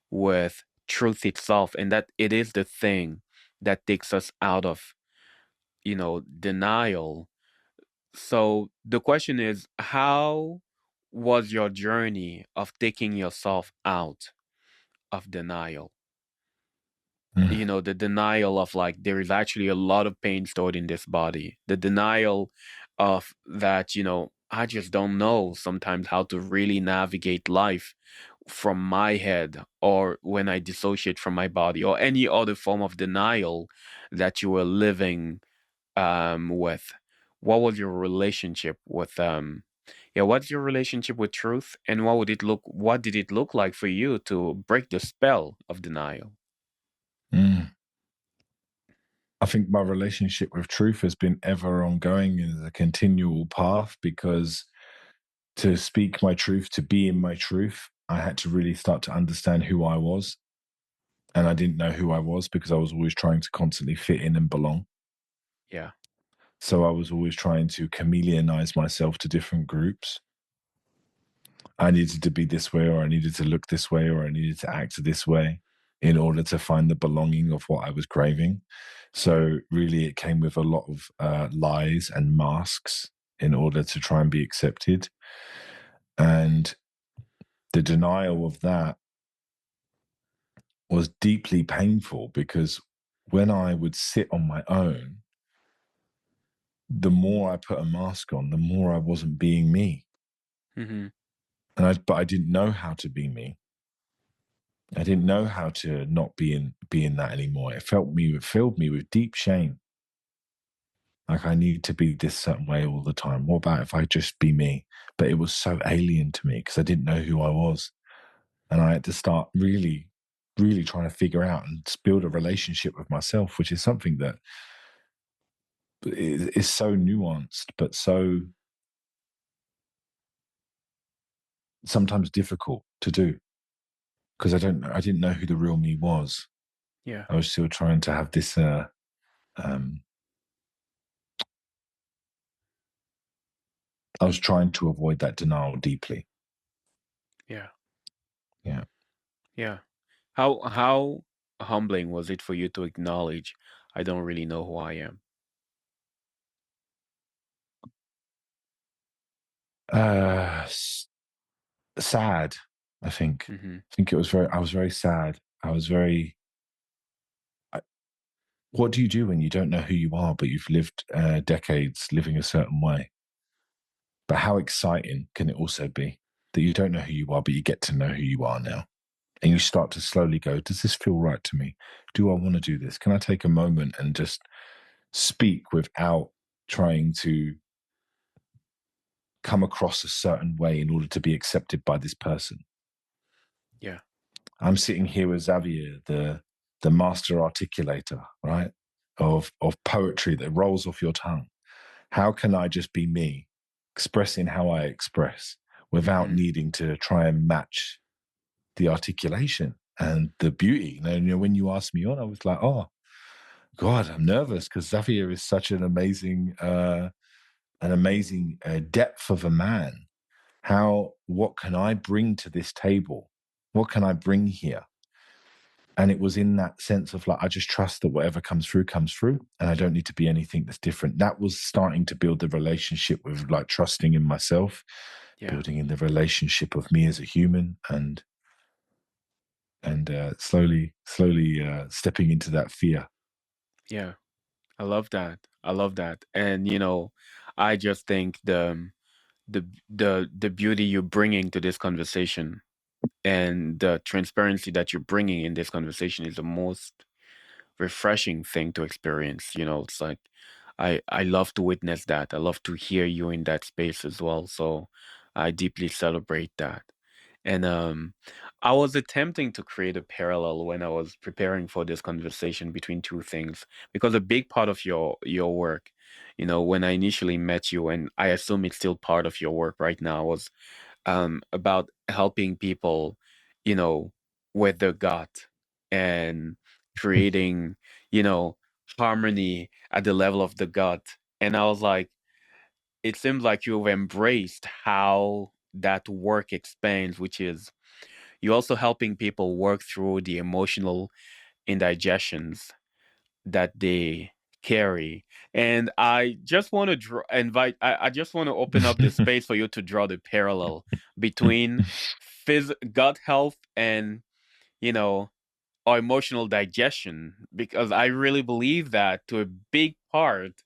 with truth itself, and that it is the thing that takes us out of, denial. So the question is, how was your journey of taking yourself out of denial? Mm, The denial of, like, there is actually a lot of pain stored in this body. The denial of that, I just don't know sometimes how to really navigate life from my head, or when I dissociate from my body, or any other form of denial that you were living with. What was your relationship with what's your relationship with truth, and what did it look like for you to break the spell of denial? mm. I think my relationship with truth has been ever ongoing and is a continual path because to speak my truth, to be in my truth, I had to really start to understand who I was. And I didn't know who I was because I was always trying to constantly fit in and belong. Yeah. So I was always trying to chameleonize myself to different groups. I needed to be this way, or I needed to look this way, or I needed to act this way in order to find the belonging of what I was craving. Yeah. So really, it came with a lot of lies and masks in order to try and be accepted. And the denial of that was deeply painful, because when I would sit on my own, the more I put a mask on, the more I wasn't being me. Mm-hmm. But I didn't know how to be me. I didn't know how to not be in that anymore. It filled me with deep shame. Like, I need to be this certain way all the time. What about if I just be me? But it was so alien to me because I didn't know who I was. And I had to start really, really trying to figure out and build a relationship with myself, which is something that is so nuanced, but so sometimes difficult to do, because I didn't know who the real me was. Yeah. I was still trying to have this, um, I was trying to avoid that denial deeply. Yeah. Yeah. Yeah. How humbling was it for you to acknowledge I don't really know who I am? Uh, Sad, I think. Mm-hmm. I think I was very sad. I was very, I, what do you do when you don't know who you are, but you've lived decades living a certain way? But how exciting can it also be that you don't know who you are, but you get to know who you are now? And you Yeah. start to slowly go, does this feel right to me? Do I want to do this? Can I take a moment and just speak without trying to come across a certain way in order to be accepted by this person? Yeah. I'm sitting here with Xavier, the master articulator, right? Of poetry that rolls off your tongue. How can I just be me, expressing how I express without Mm-hmm. needing to try and match the articulation and the beauty? And, when you asked me on, I was like, oh God, I'm nervous, because Xavier is such an amazing depth of a man. What can I bring to this table? What can I bring here? And it was in that sense of like, I just trust that whatever comes through, and I don't need to be anything that's different. That was starting to build the relationship with like trusting in myself, Yeah. building in the relationship of me as a human, and slowly stepping into that fear. Yeah. I love that. I love that. And I just think the beauty you're bringing to this conversation and the transparency that you're bringing in this conversation is the most refreshing thing to experience. It's like I love to witness that. I love to hear you in that space as well. So I deeply celebrate that. And I was attempting to create a parallel when I was preparing for this conversation between two things, because a big part of your work, when I initially met you, and I assume it's still part of your work right now, was about helping people, you know, with their gut and creating, you know, harmony at the level of the gut. And I was like, it seems like you've embraced how that work expands, which is you're also helping people work through the emotional indigestions that they carry. And I just want to I just want to open up the space for you to draw the parallel between gut health and, you know, our emotional digestion, because I really believe that to a big part,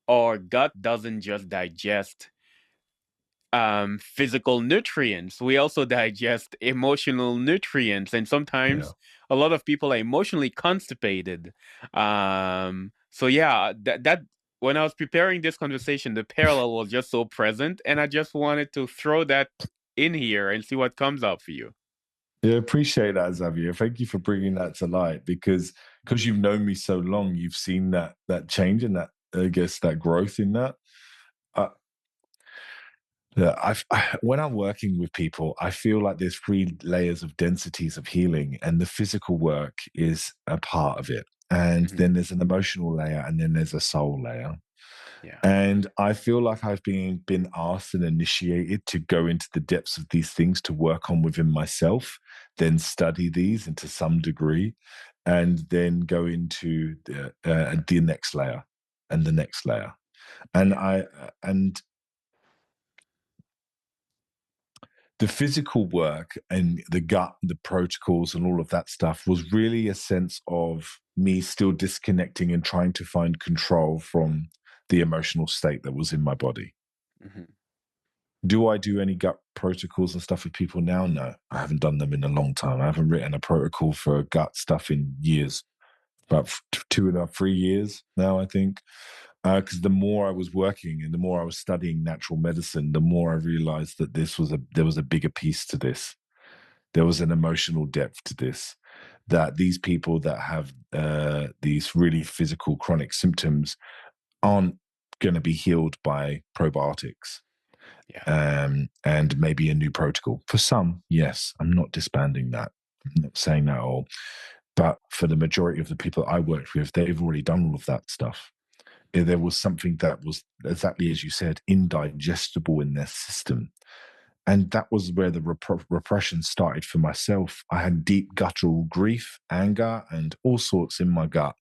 our gut doesn't just digest physical nutrients. We also digest emotional nutrients, and Yeah. sometimes a lot of people are emotionally constipated. So yeah, that when I was preparing this conversation, the parallel was just so present, and I just wanted to throw that in here and see what comes out for you. Yeah, appreciate that, Xavier. Thank you for bringing that to light, because you've known me so long, you've seen that change and that, I guess, that growth in that. Uh, yeah, when I'm working with people, I feel like there's three layers of densities of healing, and the physical work is a part of it. And Hmm. then there's an emotional layer, and then there's a soul layer. Yeah, And I feel like I've been asked and initiated to go into the depths of these things to work on within myself, then study these and to some degree, and then go into the next layer and the next layer. And yeah, I and The physical work and the gut, the protocols and all of that stuff was really a sense of me still disconnecting and trying to find control from the emotional state that was in my body. Hmm. Do I do any gut protocols and stuff with people now? No, I haven't done them in a long time. I haven't written a protocol for gut stuff in years, about 2.5, 3 years now, I think. Because the more I was working and the more I was studying natural medicine, the more I realized that there was a bigger piece to this. There was an emotional depth to this. That these people that have these really physical chronic symptoms aren't going to be healed by probiotics Yeah. and maybe a new protocol. For some, yes, I'm not disbanding that. I'm not saying that at all. But for the majority of the people I worked with, they've already done all of that stuff. There was something that was, exactly as you said, indigestible in their system. And that was where the repression started for myself. I had deep guttural grief, anger, and all sorts in my gut.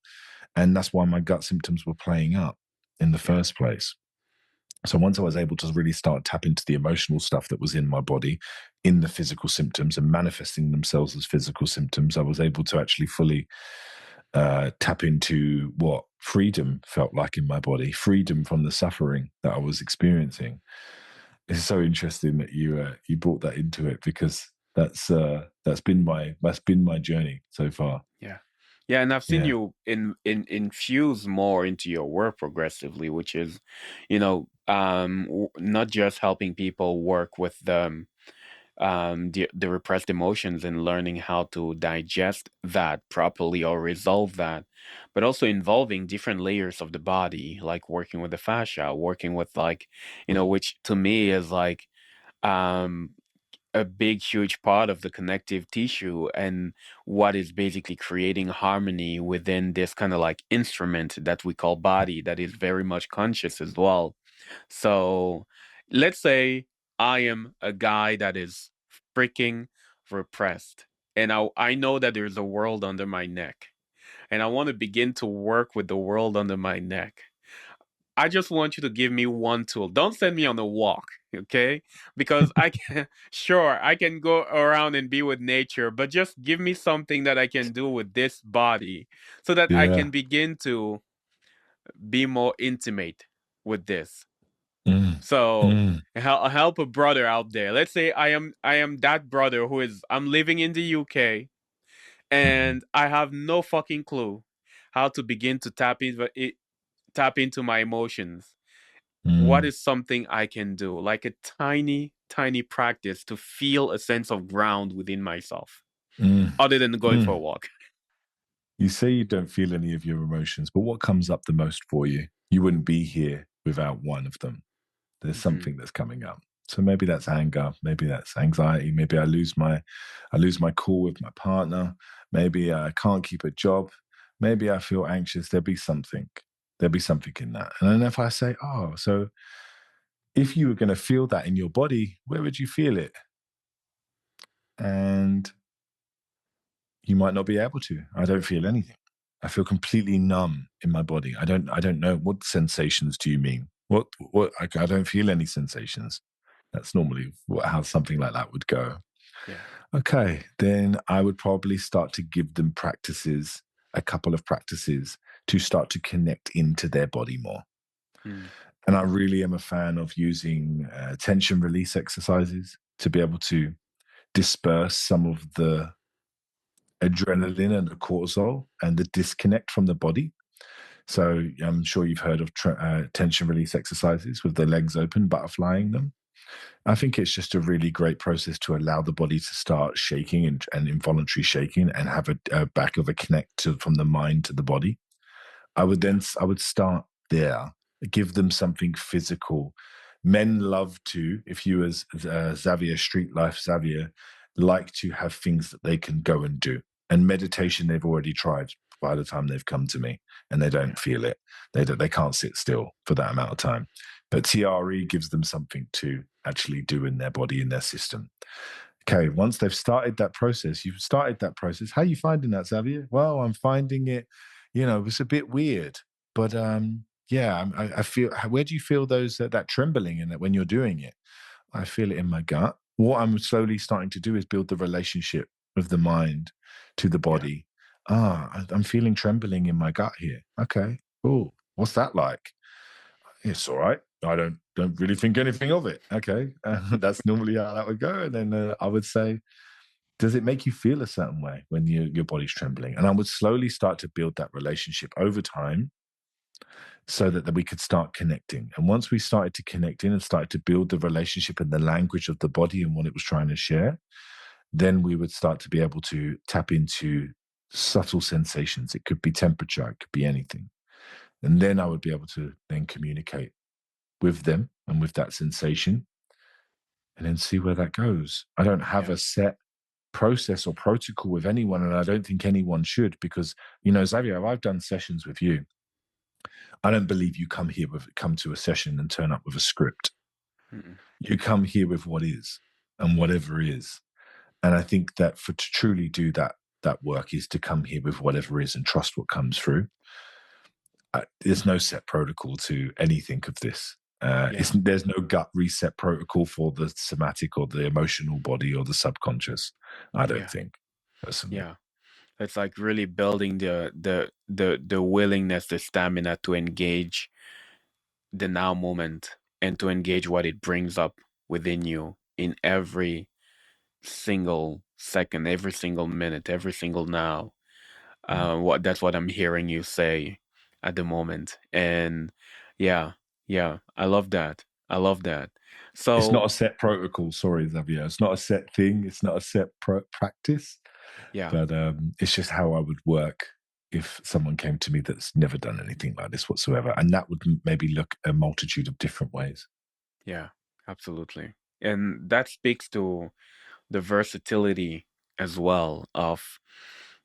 And that's why my gut symptoms were playing up in the Yeah. first place. So once I was able to really start tap into the emotional stuff that was in my body, in the physical symptoms and manifesting themselves as physical symptoms, I was able to actually fully tap into what freedom felt like in my body, freedom from the suffering that I was experiencing. It's so interesting that you brought that into it, because that's been my journey so far. Yeah. Yeah, and I've seen Yeah. you infuse more into your work progressively, which is, not just helping people work with the repressed emotions and learning how to digest that properly or resolve that, but also involving different layers of the body, like working with the fascia, working with like, which to me is like um a big, huge part of the connective tissue and what is basically creating harmony within this kind of like instrument that we call body that is very much conscious as well. So let's say I am a guy that is freaking repressed, and I know that there's a world under my neck, and I want to begin to work with the world under my neck. I just want you to give me one tool. Don't send me on a walk, okay? Because I can, sure, I can go around and be with nature, but just give me something that I can do with this body so that I Yeah. can begin to be more intimate with this. Mm, So mm, help a brother out there. Let's say I am that brother who is I'm living in the UK mm, and I have no fucking clue how to begin to tap into my emotions. What mm, is something I can do, like a tiny, tiny practice to feel a sense of ground within myself, mm, other than going for a mm. walk? You say you don't feel any of your emotions, but what comes up the most for you? You wouldn't be here without one of them. There's Hmm. something that's coming up. So maybe that's anger, maybe that's anxiety, maybe I lose my cool with my partner, maybe I can't keep a job, maybe I feel anxious. There'll be something in that. And then if I say, oh, so if you were going to feel that in your body, where would you feel it? And you might not be able to. I don't feel anything. I feel completely numb in my body. I don't know. What sensations do you mean? I don't feel any sensations. That's normally how something like that would go. Yeah. Okay, then I would probably start to give them practices, a couple of practices to start to connect into their body more. Hmm. And I really am a fan of using tension release exercises to be able to disperse some of the adrenaline and the cortisol and the disconnect from the body. So I'm sure you've heard of tension release exercises with the legs open, butterflying them. I think it's just a really great process to allow the body to start shaking and involuntary shaking and have a back of a connect from the mind to the body. Yeah. I would start there, give them something physical. Men love to, if you as Xavier, street life Xavier, like to have things that they can go and do. And Yeah. meditation they've already tried by the time they've come to me, and they Yeah. don't feel it. They can't sit still for that amount of time. But TRE gives them something to actually do in their body, in their system. Okay, once they've started that process, you've started that process. How are you finding that, Xavier? Well, I'm finding it, it's a bit weird, but yeah, I feel. Where do you feel those that trembling in it when you're doing it? I feel it in my gut. what I'm slowly starting to do is build the relationship of the mind to the Yeah. body. I'm feeling trembling in my gut here. Okay, cool. What's that like? It's all right. I don't really think anything of it. Okay, that's normally how that would go. And then I would say, does it make you feel a certain way when your body's trembling? And I would slowly start to build that relationship over time so that we could start connecting. And once we started to connect in and started to build the relationship and the language of the body and what it was trying to share, then we would start to be able to tap into subtle sensations. It could be temperature, it could be anything. And then I would be able to then communicate with them and with that sensation and then see where that goes. I don't have Yeah. a set process or protocol with anyone, and I don't think anyone should, because, Xavier, I've done sessions with you. I don't believe you come to a session and turn up with a script. Mm-mm. You come here with what is and whatever is. And I think that to truly do that work is to come here with whatever is and trust what comes through. There's no set protocol to anything of this. Yeah. There's no gut reset protocol for the somatic or the emotional body or the subconscious. I don't Yeah. think, personally. Yeah. It's like really building the willingness, the stamina to engage the now moment and to engage what it brings up within you in every single second, every single minute, every single now. That's what I'm hearing you say at the moment. And yeah, yeah, I love that. I love that. It's not So a set protocol. Sorry, Xavier. It's not a set thing. It's not a set practice. yeah, But it's just how I would work if someone came to me that's never done anything like this whatsoever. And that would maybe look a multitude of different ways. yeah, absolutely. And that speaks to the versatility as well of,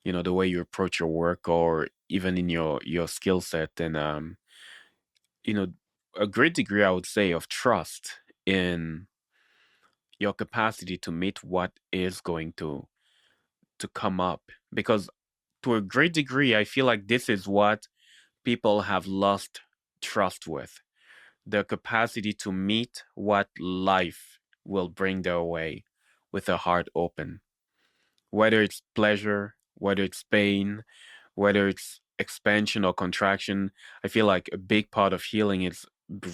the way you approach your work or even in your skill set and you know, a great degree, I would say, of trust in your capacity to meet what is going to come up. Because to a great degree, I feel like this is what people have lost trust with. The capacity to meet what life will bring their way with a heart open. Whether it's pleasure, whether it's pain, whether it's expansion or contraction, I feel like a big part of healing is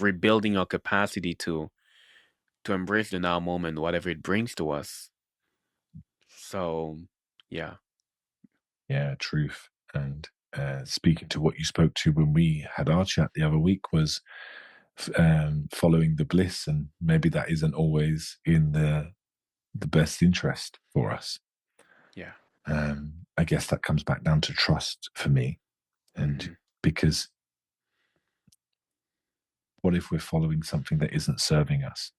rebuilding our capacity to embrace the now moment, whatever it brings to us. So, yeah, Yeah, truth. And speaking to what you spoke to when we had our chat the other week was following the bliss. And maybe that isn't always in the best interest for us. yeah, I guess that comes back down to trust for me. And hmm because what if we're following something that isn't serving us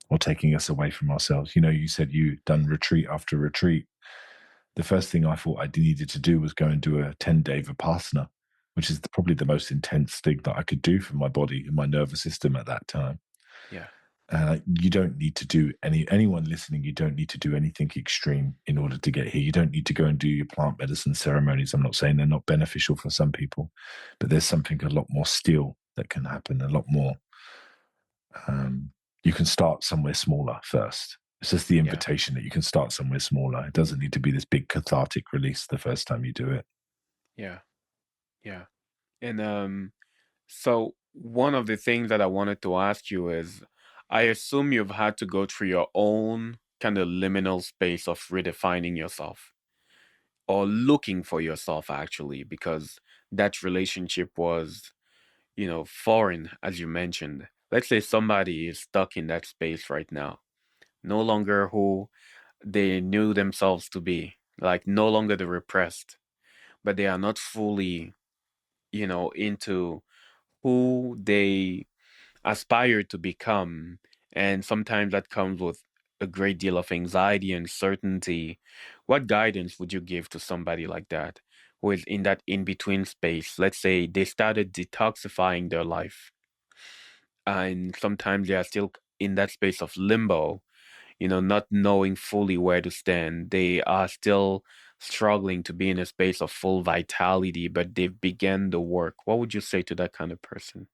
or taking us away from ourselves? You said you'd done retreat after retreat. The first thing I thought I needed to do was go and do a 10-day Vipassana, which is probably the most intense thing that I could do for my body and my nervous system at that time. yeah, You don't need to do anyone listening, you don't need to do anything extreme in order to get here. You don't need to go and do your plant medicine ceremonies. I'm not saying they're not beneficial for some people, but there's something a lot more still that can happen, a lot more. You can start somewhere smaller first. It's just the yeah, invitation that you can start somewhere smaller. It doesn't need to be this big cathartic release the first time you do it. yeah, yeah. And so one of the things that I wanted to ask you is, I assume you've had to go through your own kind of liminal space of redefining yourself or looking for yourself actually, because that relationship was, foreign, as you mentioned. Let's say somebody is stuck in that space right now, no longer who they knew themselves to be, like no longer the repressed, but they are not fully, into who they aspire to become. And sometimes that comes with a great deal of anxiety and uncertainty. What guidance would you give to somebody like that who is in that in between space? Let's say they started detoxifying their life, and sometimes they are still in that space of limbo, not knowing fully where to stand. They are still struggling to be in a space of full vitality, but they've begun the work. What would you say to that kind of person?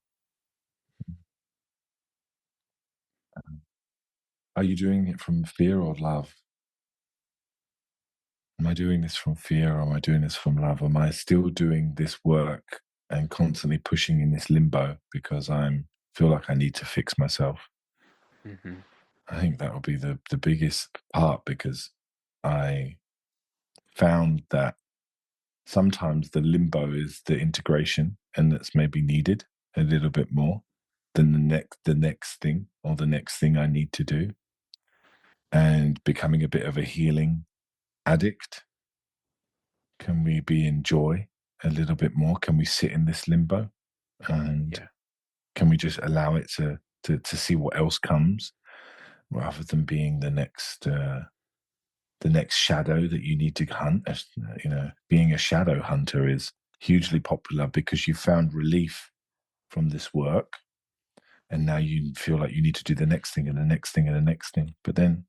Are you doing it from fear or love? Am I doing this from fear or am I doing this from love? Am I still doing this work and constantly pushing in this limbo because I feel like I need to fix myself? Mm-hmm. I think that will be the biggest part, because I found that sometimes the limbo is the integration, and that's maybe needed a little bit more than the next thing or the next thing I need to do. And becoming a bit of a healing addict. Can we be in joy a little bit more? Can we sit in this limbo? And Yeah. can we just allow it to see what else comes, rather than being the next shadow that you need to hunt? Being a shadow hunter is hugely popular because you found relief from this work, and now you feel like you need to do the next thing and the next thing and the next thing. But then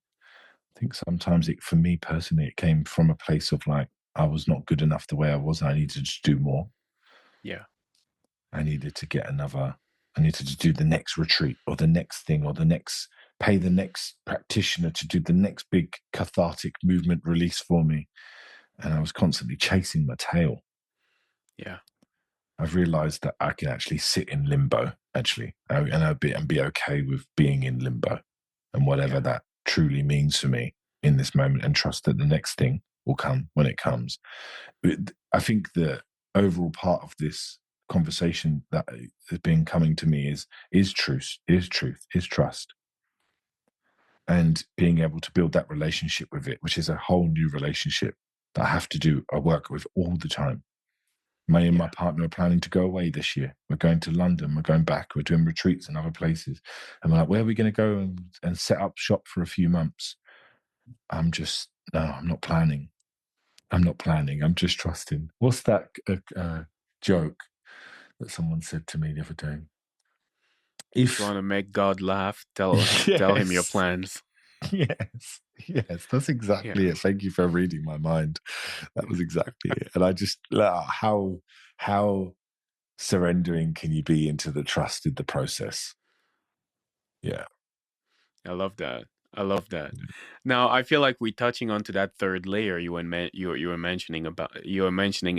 I think sometimes for me personally, it came from a place of like, I was not good enough the way I was. I needed to do more. Yeah. I needed to do the next retreat or the next thing or pay the next practitioner to do the next big cathartic movement release for me. And I was constantly chasing my tail. Yeah. I've realized that I can actually sit in limbo, and be okay with being in limbo, and whatever Yeah. that truly means for me in this moment, and trust that the next thing will come when it comes. I think the overall part of this conversation that has been coming to me is truth, is trust, and being able to build that relationship with it, which is a whole new relationship that I work with all the time. Me and my Yeah. partner are planning to go away this year. We're going to London. We're going back. We're doing retreats in other places. And we're like, where are we going to go and set up shop for a few months? No, I'm not planning. I'm not planning. I'm just trusting. What's that joke that someone said to me the other day? If you If want to make God laugh, tell him your yes, plans. yes, that's Yeah. exactly it. Thank you for reading my mind. That was exactly it. And I just how surrendering can you be into the trust in the process? Yeah. I love that. I love that. Now, I feel like we're touching onto that third layer you were mentioning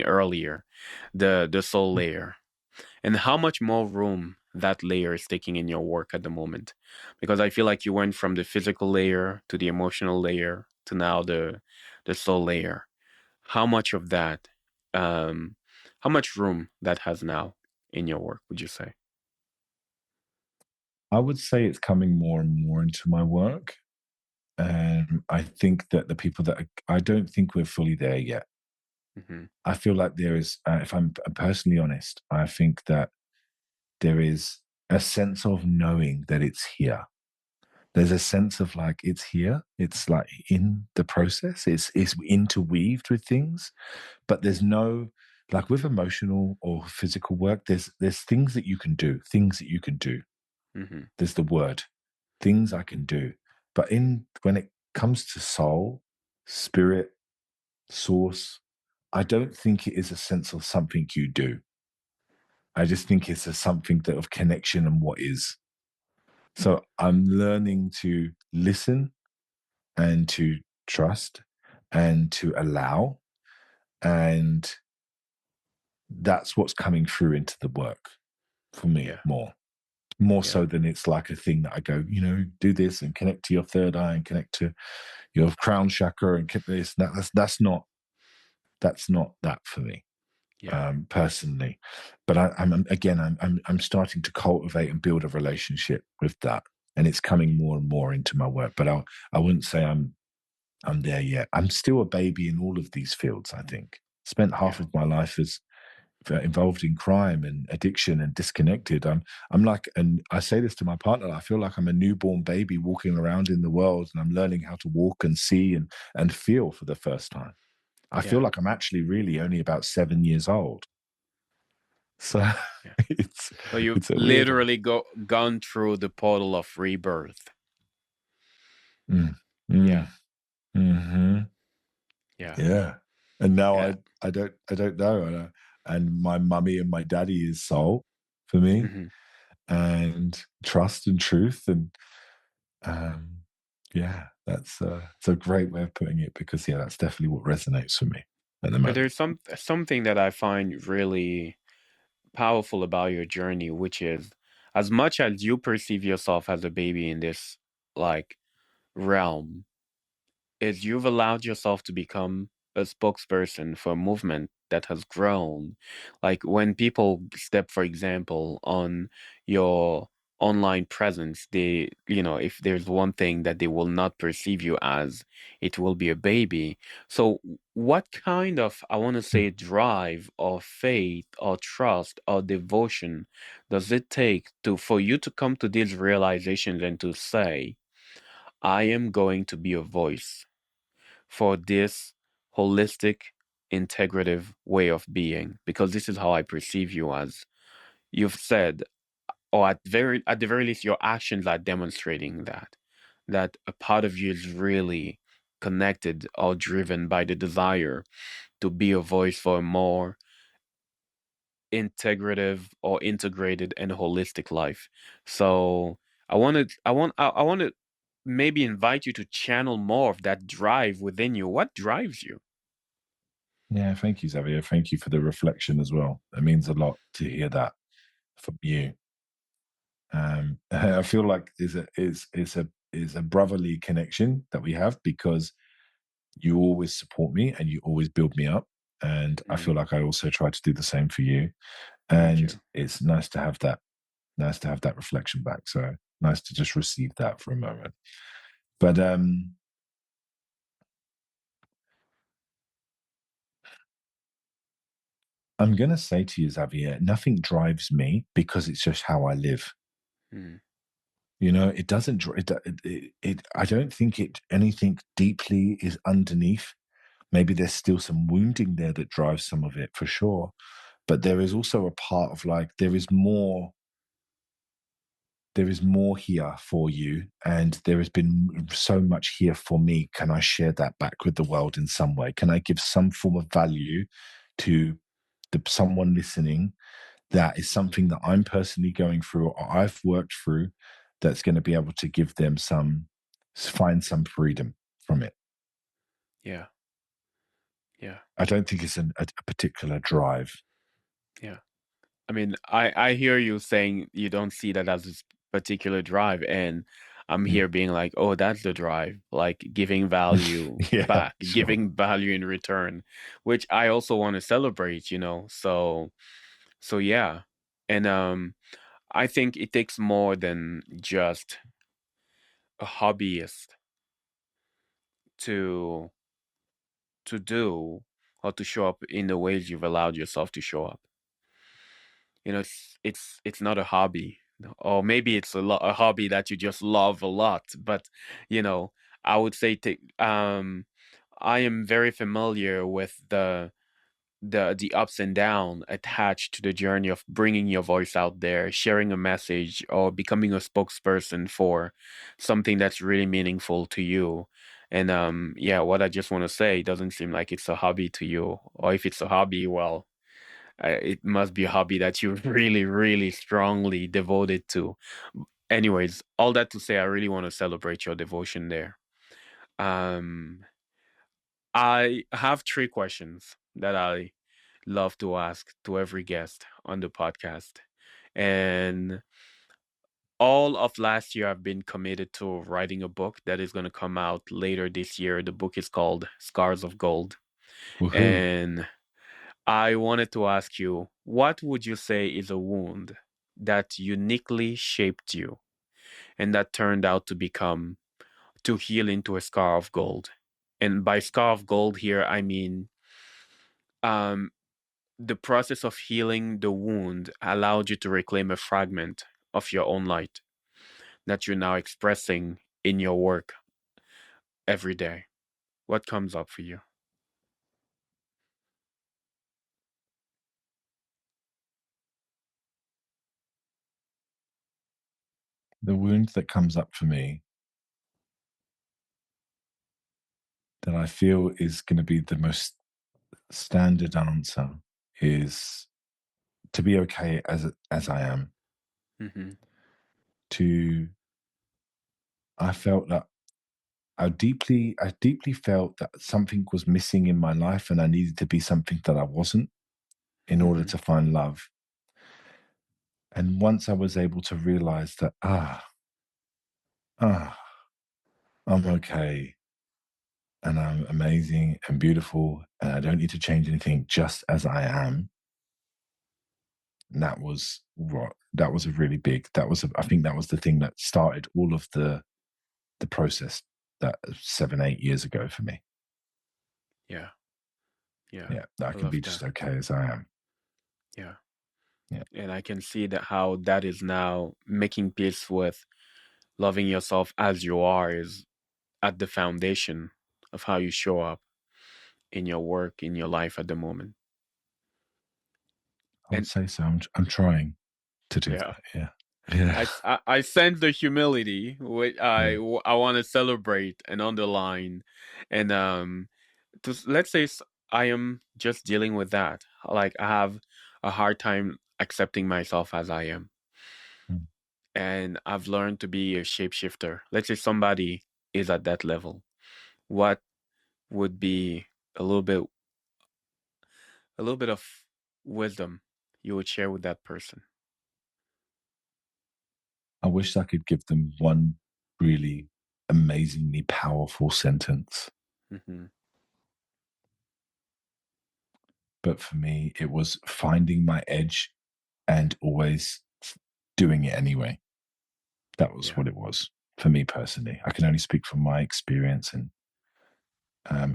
earlier, the soul layer, and how much more room that layer is taking in your work at the moment. Because I feel like you went from the physical layer to the emotional layer to now the soul layer. How much of that, um, how much room that has now in your work, would you say? I would say it's coming more and more into my work. And I think that I don't think we're fully there yet. Hmm. I feel like there is, if I'm personally honest, I think that there is a sense of knowing that it's here. There's a sense of like it's here. It's like in the process. It's interweaved with things, but there's no, like with emotional or physical work. There's things that you can do. Things that you can do. Hmm. There's the word things I can do, but when it comes to soul, spirit, source, I don't think it is a sense of something you do. I just think it's a something that of connection and what is. So I'm learning to listen and to trust and to allow. And that's what's coming through into the work for me Yeah. more Yeah. so than it's like a thing that I go, do this and connect to your third eye and connect to your crown chakra and this. That's not that for me. Yeah. Personally, but I'm starting to cultivate and build a relationship with that, and it's coming more and more into my work. But I wouldn't say I'm there yet. I'm still a baby in all of these fields. I think spent half Yeah. of my life as involved in crime and addiction and disconnected. I'm like, and I say this to my partner, I feel like I'm a newborn baby walking around in the world, and I'm learning how to walk and see and feel for the first time. I feel Yeah. like I'm actually really only about 7 years old. So Yeah. it's So you've it's a weird one. literally gone through the portal of rebirth. Mm, Yeah. hmm Yeah. Yeah. And now Yeah. I don't know. And my mummy and my daddy is soul for me, Hmm. and trust and truth, and um Yeah, that's it's a great way of putting it because yeah, that's definitely what resonates for me at the But moment. there's something that I find really powerful about your journey, which is as much as you perceive yourself as a baby in this like realm, is you've allowed yourself to become a spokesperson for a movement that has grown. Like when people step, for example, on your online presence, they, if there's one thing that they will not perceive you as, it will be a baby. So, what kind of, I want to say, drive or faith or trust or devotion does it take for you to come to these realizations and to say, I am going to be a voice for this holistic, integrative way of being, because this is how I perceive you as. You've said, or at the very least, your actions are demonstrating that a part of you is really connected or driven by the desire to be a voice for a more integrative or integrated and holistic life. So I want to maybe invite you to channel more of that drive within you. What drives you? Yeah, thank you, Xavier. Thank you for the reflection as well. It means a lot to hear that from you. I feel like is a brotherly connection that we have because you always support me and you always build me up, and I feel Mm, like I also try to do the same for you. thank And you. it's nice to have that, nice to have that reflection back. So nice to just receive that for a moment. But I'm gonna say to you, Xavier, nothing drives me because it's just how I live. Mm, You know, it doesn't. I don't think it anything deeply is underneath. Maybe there's still some wounding there that drives some of it for sure. But there is also a part of like there is more here for you, and there has been so much here for me. Can I share that back with the world in some way? Can I give some form of value to someone listening that is something that I'm personally going through or I've worked through that's going to be able to give them find some freedom from it? yeah, yeah, I don't think it's a particular drive. yeah. I mean, I hear you saying you don't see that as this particular drive, and I'm Mm. here being like, oh, that's the drive, like giving value Yeah, back, sure. giving value in return, which I also want to celebrate, so yeah. And I think it takes more than just a hobbyist to do or to show up in the ways you've allowed yourself to show up. It's not a hobby, or maybe it's a hobby that you just love a lot. But you know, I would say I am very familiar with the ups and downs attached to the journey of bringing your voice out there, sharing a message, or becoming a spokesperson for something that's really meaningful to you. And yeah, what I just want to say, it doesn't seem like it's a hobby to you, or if it's a hobby, well, it must be a hobby that you're really, really strongly devoted to. Anyways, all that to say, I really want to celebrate your devotion there. Um, I have three questions that I love to ask to every guest on the podcast. And all of last year, I've been committed to writing a book that is going to come out later this year. The book is called Scars of Gold. Woohoo. And I wanted to ask you, what would you say is a wound that uniquely shaped you and that turned out to heal into a scar of gold? And by scar of gold here, I mean um, the process of healing the wound allowed you to reclaim a fragment of your own light that you're now expressing in your work every day. What comes up for you? The wound that comes up for me that I feel is going to be the most standard answer is to be okay as I am. Hmm. To I felt that I deeply felt that something was missing in my life, and I needed to be something that I wasn't in order to find love. And once I was able to realize that, I'm okay, and I'm amazing and beautiful, and I don't need to change anything, just as I am. And that was what that was a really big. I think that was the thing that started all of the process that 7-8 years ago for me. Yeah. Yeah. Yeah, that I I can love be that. just okay as I am. Yeah. Yeah. And I can see that how that is now making peace with loving yourself as you are is at the foundation of how you show up in your work, in your life at the moment. I would And say so. I'm trying to do yeah, that. Yeah. Yeah. I sense the humility which Yeah. I want to celebrate and underline. And let's say I am just dealing with that. Like I have a hard time accepting myself as I am. Mm. And I've learned to be a shapeshifter. Let's say somebody is at that level. What would be a little bit a little bit of wisdom you would share with that person? I wish I could give them one really amazingly powerful sentence. Hmm. But for me, it was finding my edge and always doing it anyway. That was Yeah, what it was for me personally. I can only speak from my experience, and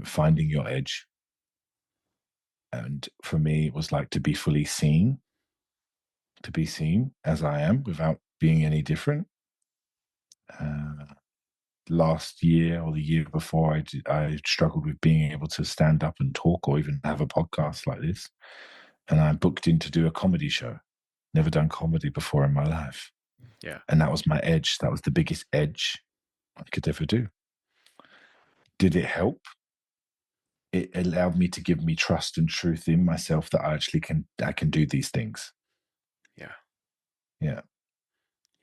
finding your edge. And for me, it was like to be fully seen, to be seen as I am without being any different. Uh, Last year or the year before, I struggled with being able to stand up and talk or even have a podcast like this. And I booked in to do a comedy show. Never done comedy before in my life. yeah, And that was my edge. That was the biggest edge I could ever do. Did it help? It allowed me to give me trust and truth in myself that I can do these things. yeah, Yeah.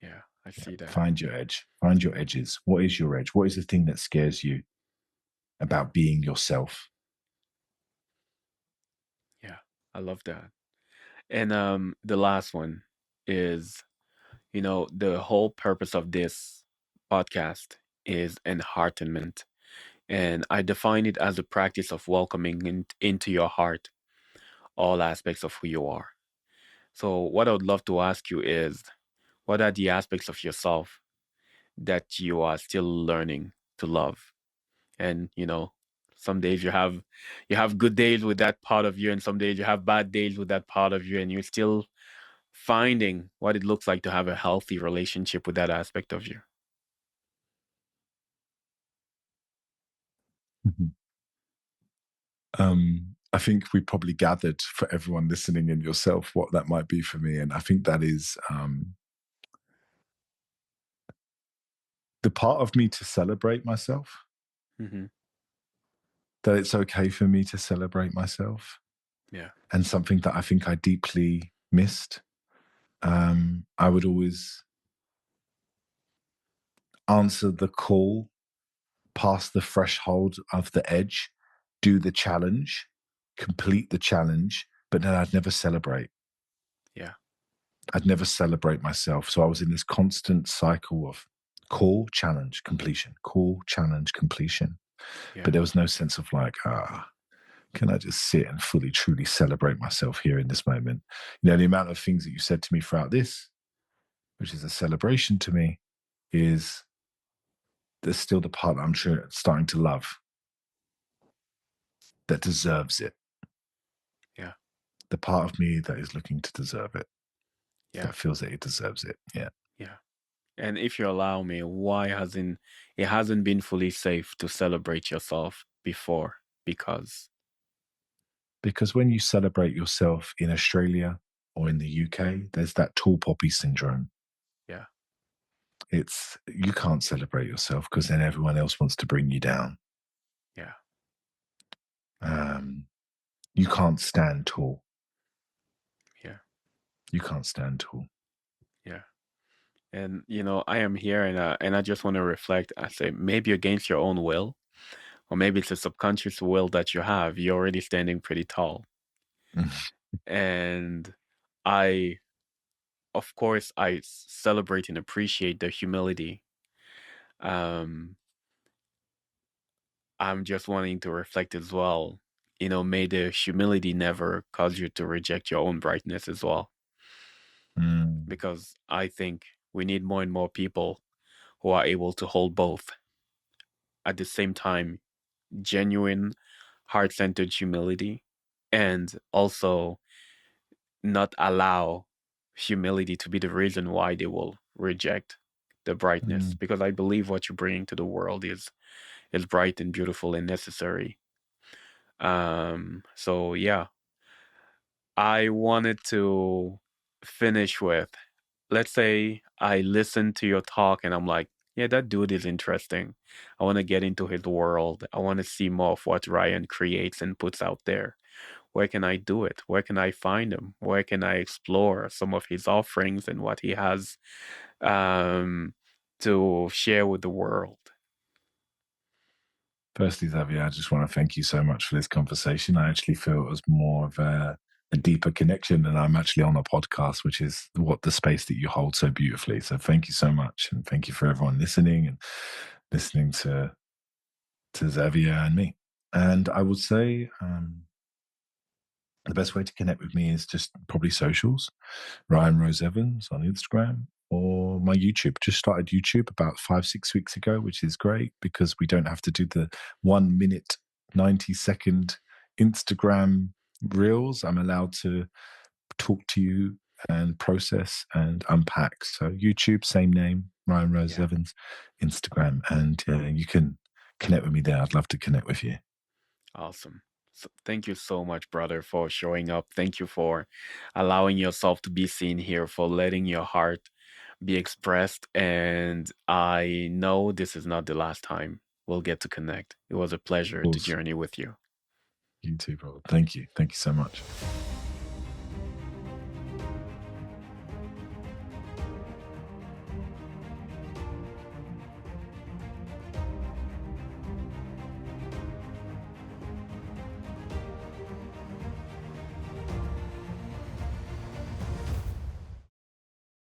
yeah. I Yeah. see that. Find your edge. Find your edges. What is your edge? What is the thing that scares you about being yourself? Yeah, I love that. And the last one is, the whole purpose of this podcast is enheartenment. And I define it as a practice of welcoming into your heart all aspects of who you are. So, what I would love to ask you is, what are the aspects of yourself that you are still learning to love? And some days you have good days with that part of you, and some days you have bad days with that part of you, and you're still finding what it looks like to have a healthy relationship with that aspect of you. Mhm. I think we probably gathered for everyone listening and yourself what that might be for me. And I think that is the part of me to celebrate myself, Hmm. that it's okay for me to celebrate myself, Yeah, and something that I think I deeply missed. I would always answer the call, pass the threshold of the edge, do the challenge, complete the challenge, but then I'd never celebrate. yeah, I'd never celebrate myself. So I was in this constant cycle of call, challenge, completion, call, challenge, completion. But yeah, there was no sense of like, can I just sit and fully, truly celebrate myself here in this moment? The amount of things that you said to me throughout this, which is a celebration to me, is there's still the part that I'm starting to love, that deserves it. yeah, The part of me that is looking to deserve it, yeah, that feels that it deserves it. Yeah. yeah. And if you allow me, why hasn't it hasn't been fully safe to celebrate yourself before? Because Because when you celebrate yourself in Australia or in the UK, there's that tall poppy syndrome. yeah, It's you can't celebrate yourself because then everyone else wants to bring you down. yeah, Um, you can't stand tall. yeah, You can't stand tall. yeah. And I am here, and I just want to reflect. I say maybe against your own will, or maybe it's a subconscious will that you have. You're already standing pretty tall. And I, of course, celebrate and appreciate the humility. Um, I'm just wanting to reflect as well. May the humility never cause you to reject your own brightness as well. Mm, Because I think we need more and more people who are able to hold both at the same time, genuine, heart centered humility, and also not allow humility to be the reason why they will reject the brightness. mm. Because I believe what you're bringing to the world is bright and beautiful and necessary. So yeah, I wanted to finish with, let's say I listen to your talk and I'm like, yeah, that dude is interesting. I want to get into his world. I want to see more of what Ryan creates and puts out there. Where can I do it? Where can I find him? Where can I explore some of his offerings and what he has um, to share with the world? Firstly, Xavier, I just want to thank you so much for this conversation. I actually feel it was more of a deeper connection, and I'm actually on a podcast, which is what the space that you hold so beautifully. So thank you so much, and thank you for everyone listening and listening to Xavier and me. And I would say the best way to connect with me is just probably socials. Ryan Rose Evans on Instagram or my YouTube. Just started YouTube about 5-6 weeks ago, which is great because we don't have to do the 1 minute, 90-second Instagram reels. I'm allowed to talk to you and process and unpack. So YouTube, same name, Ryan Rose Yeah, Evans, Instagram, and you can connect with me there. I'd love to connect with you. awesome. So thank you so much, brother, for showing up. Thank you for allowing yourself to be seen here, for letting your heart be expressed. And I know this is not the last time we'll get to connect. It was a Of pleasure to course, journey with you. you too, brother. Thank you. Thank you so much.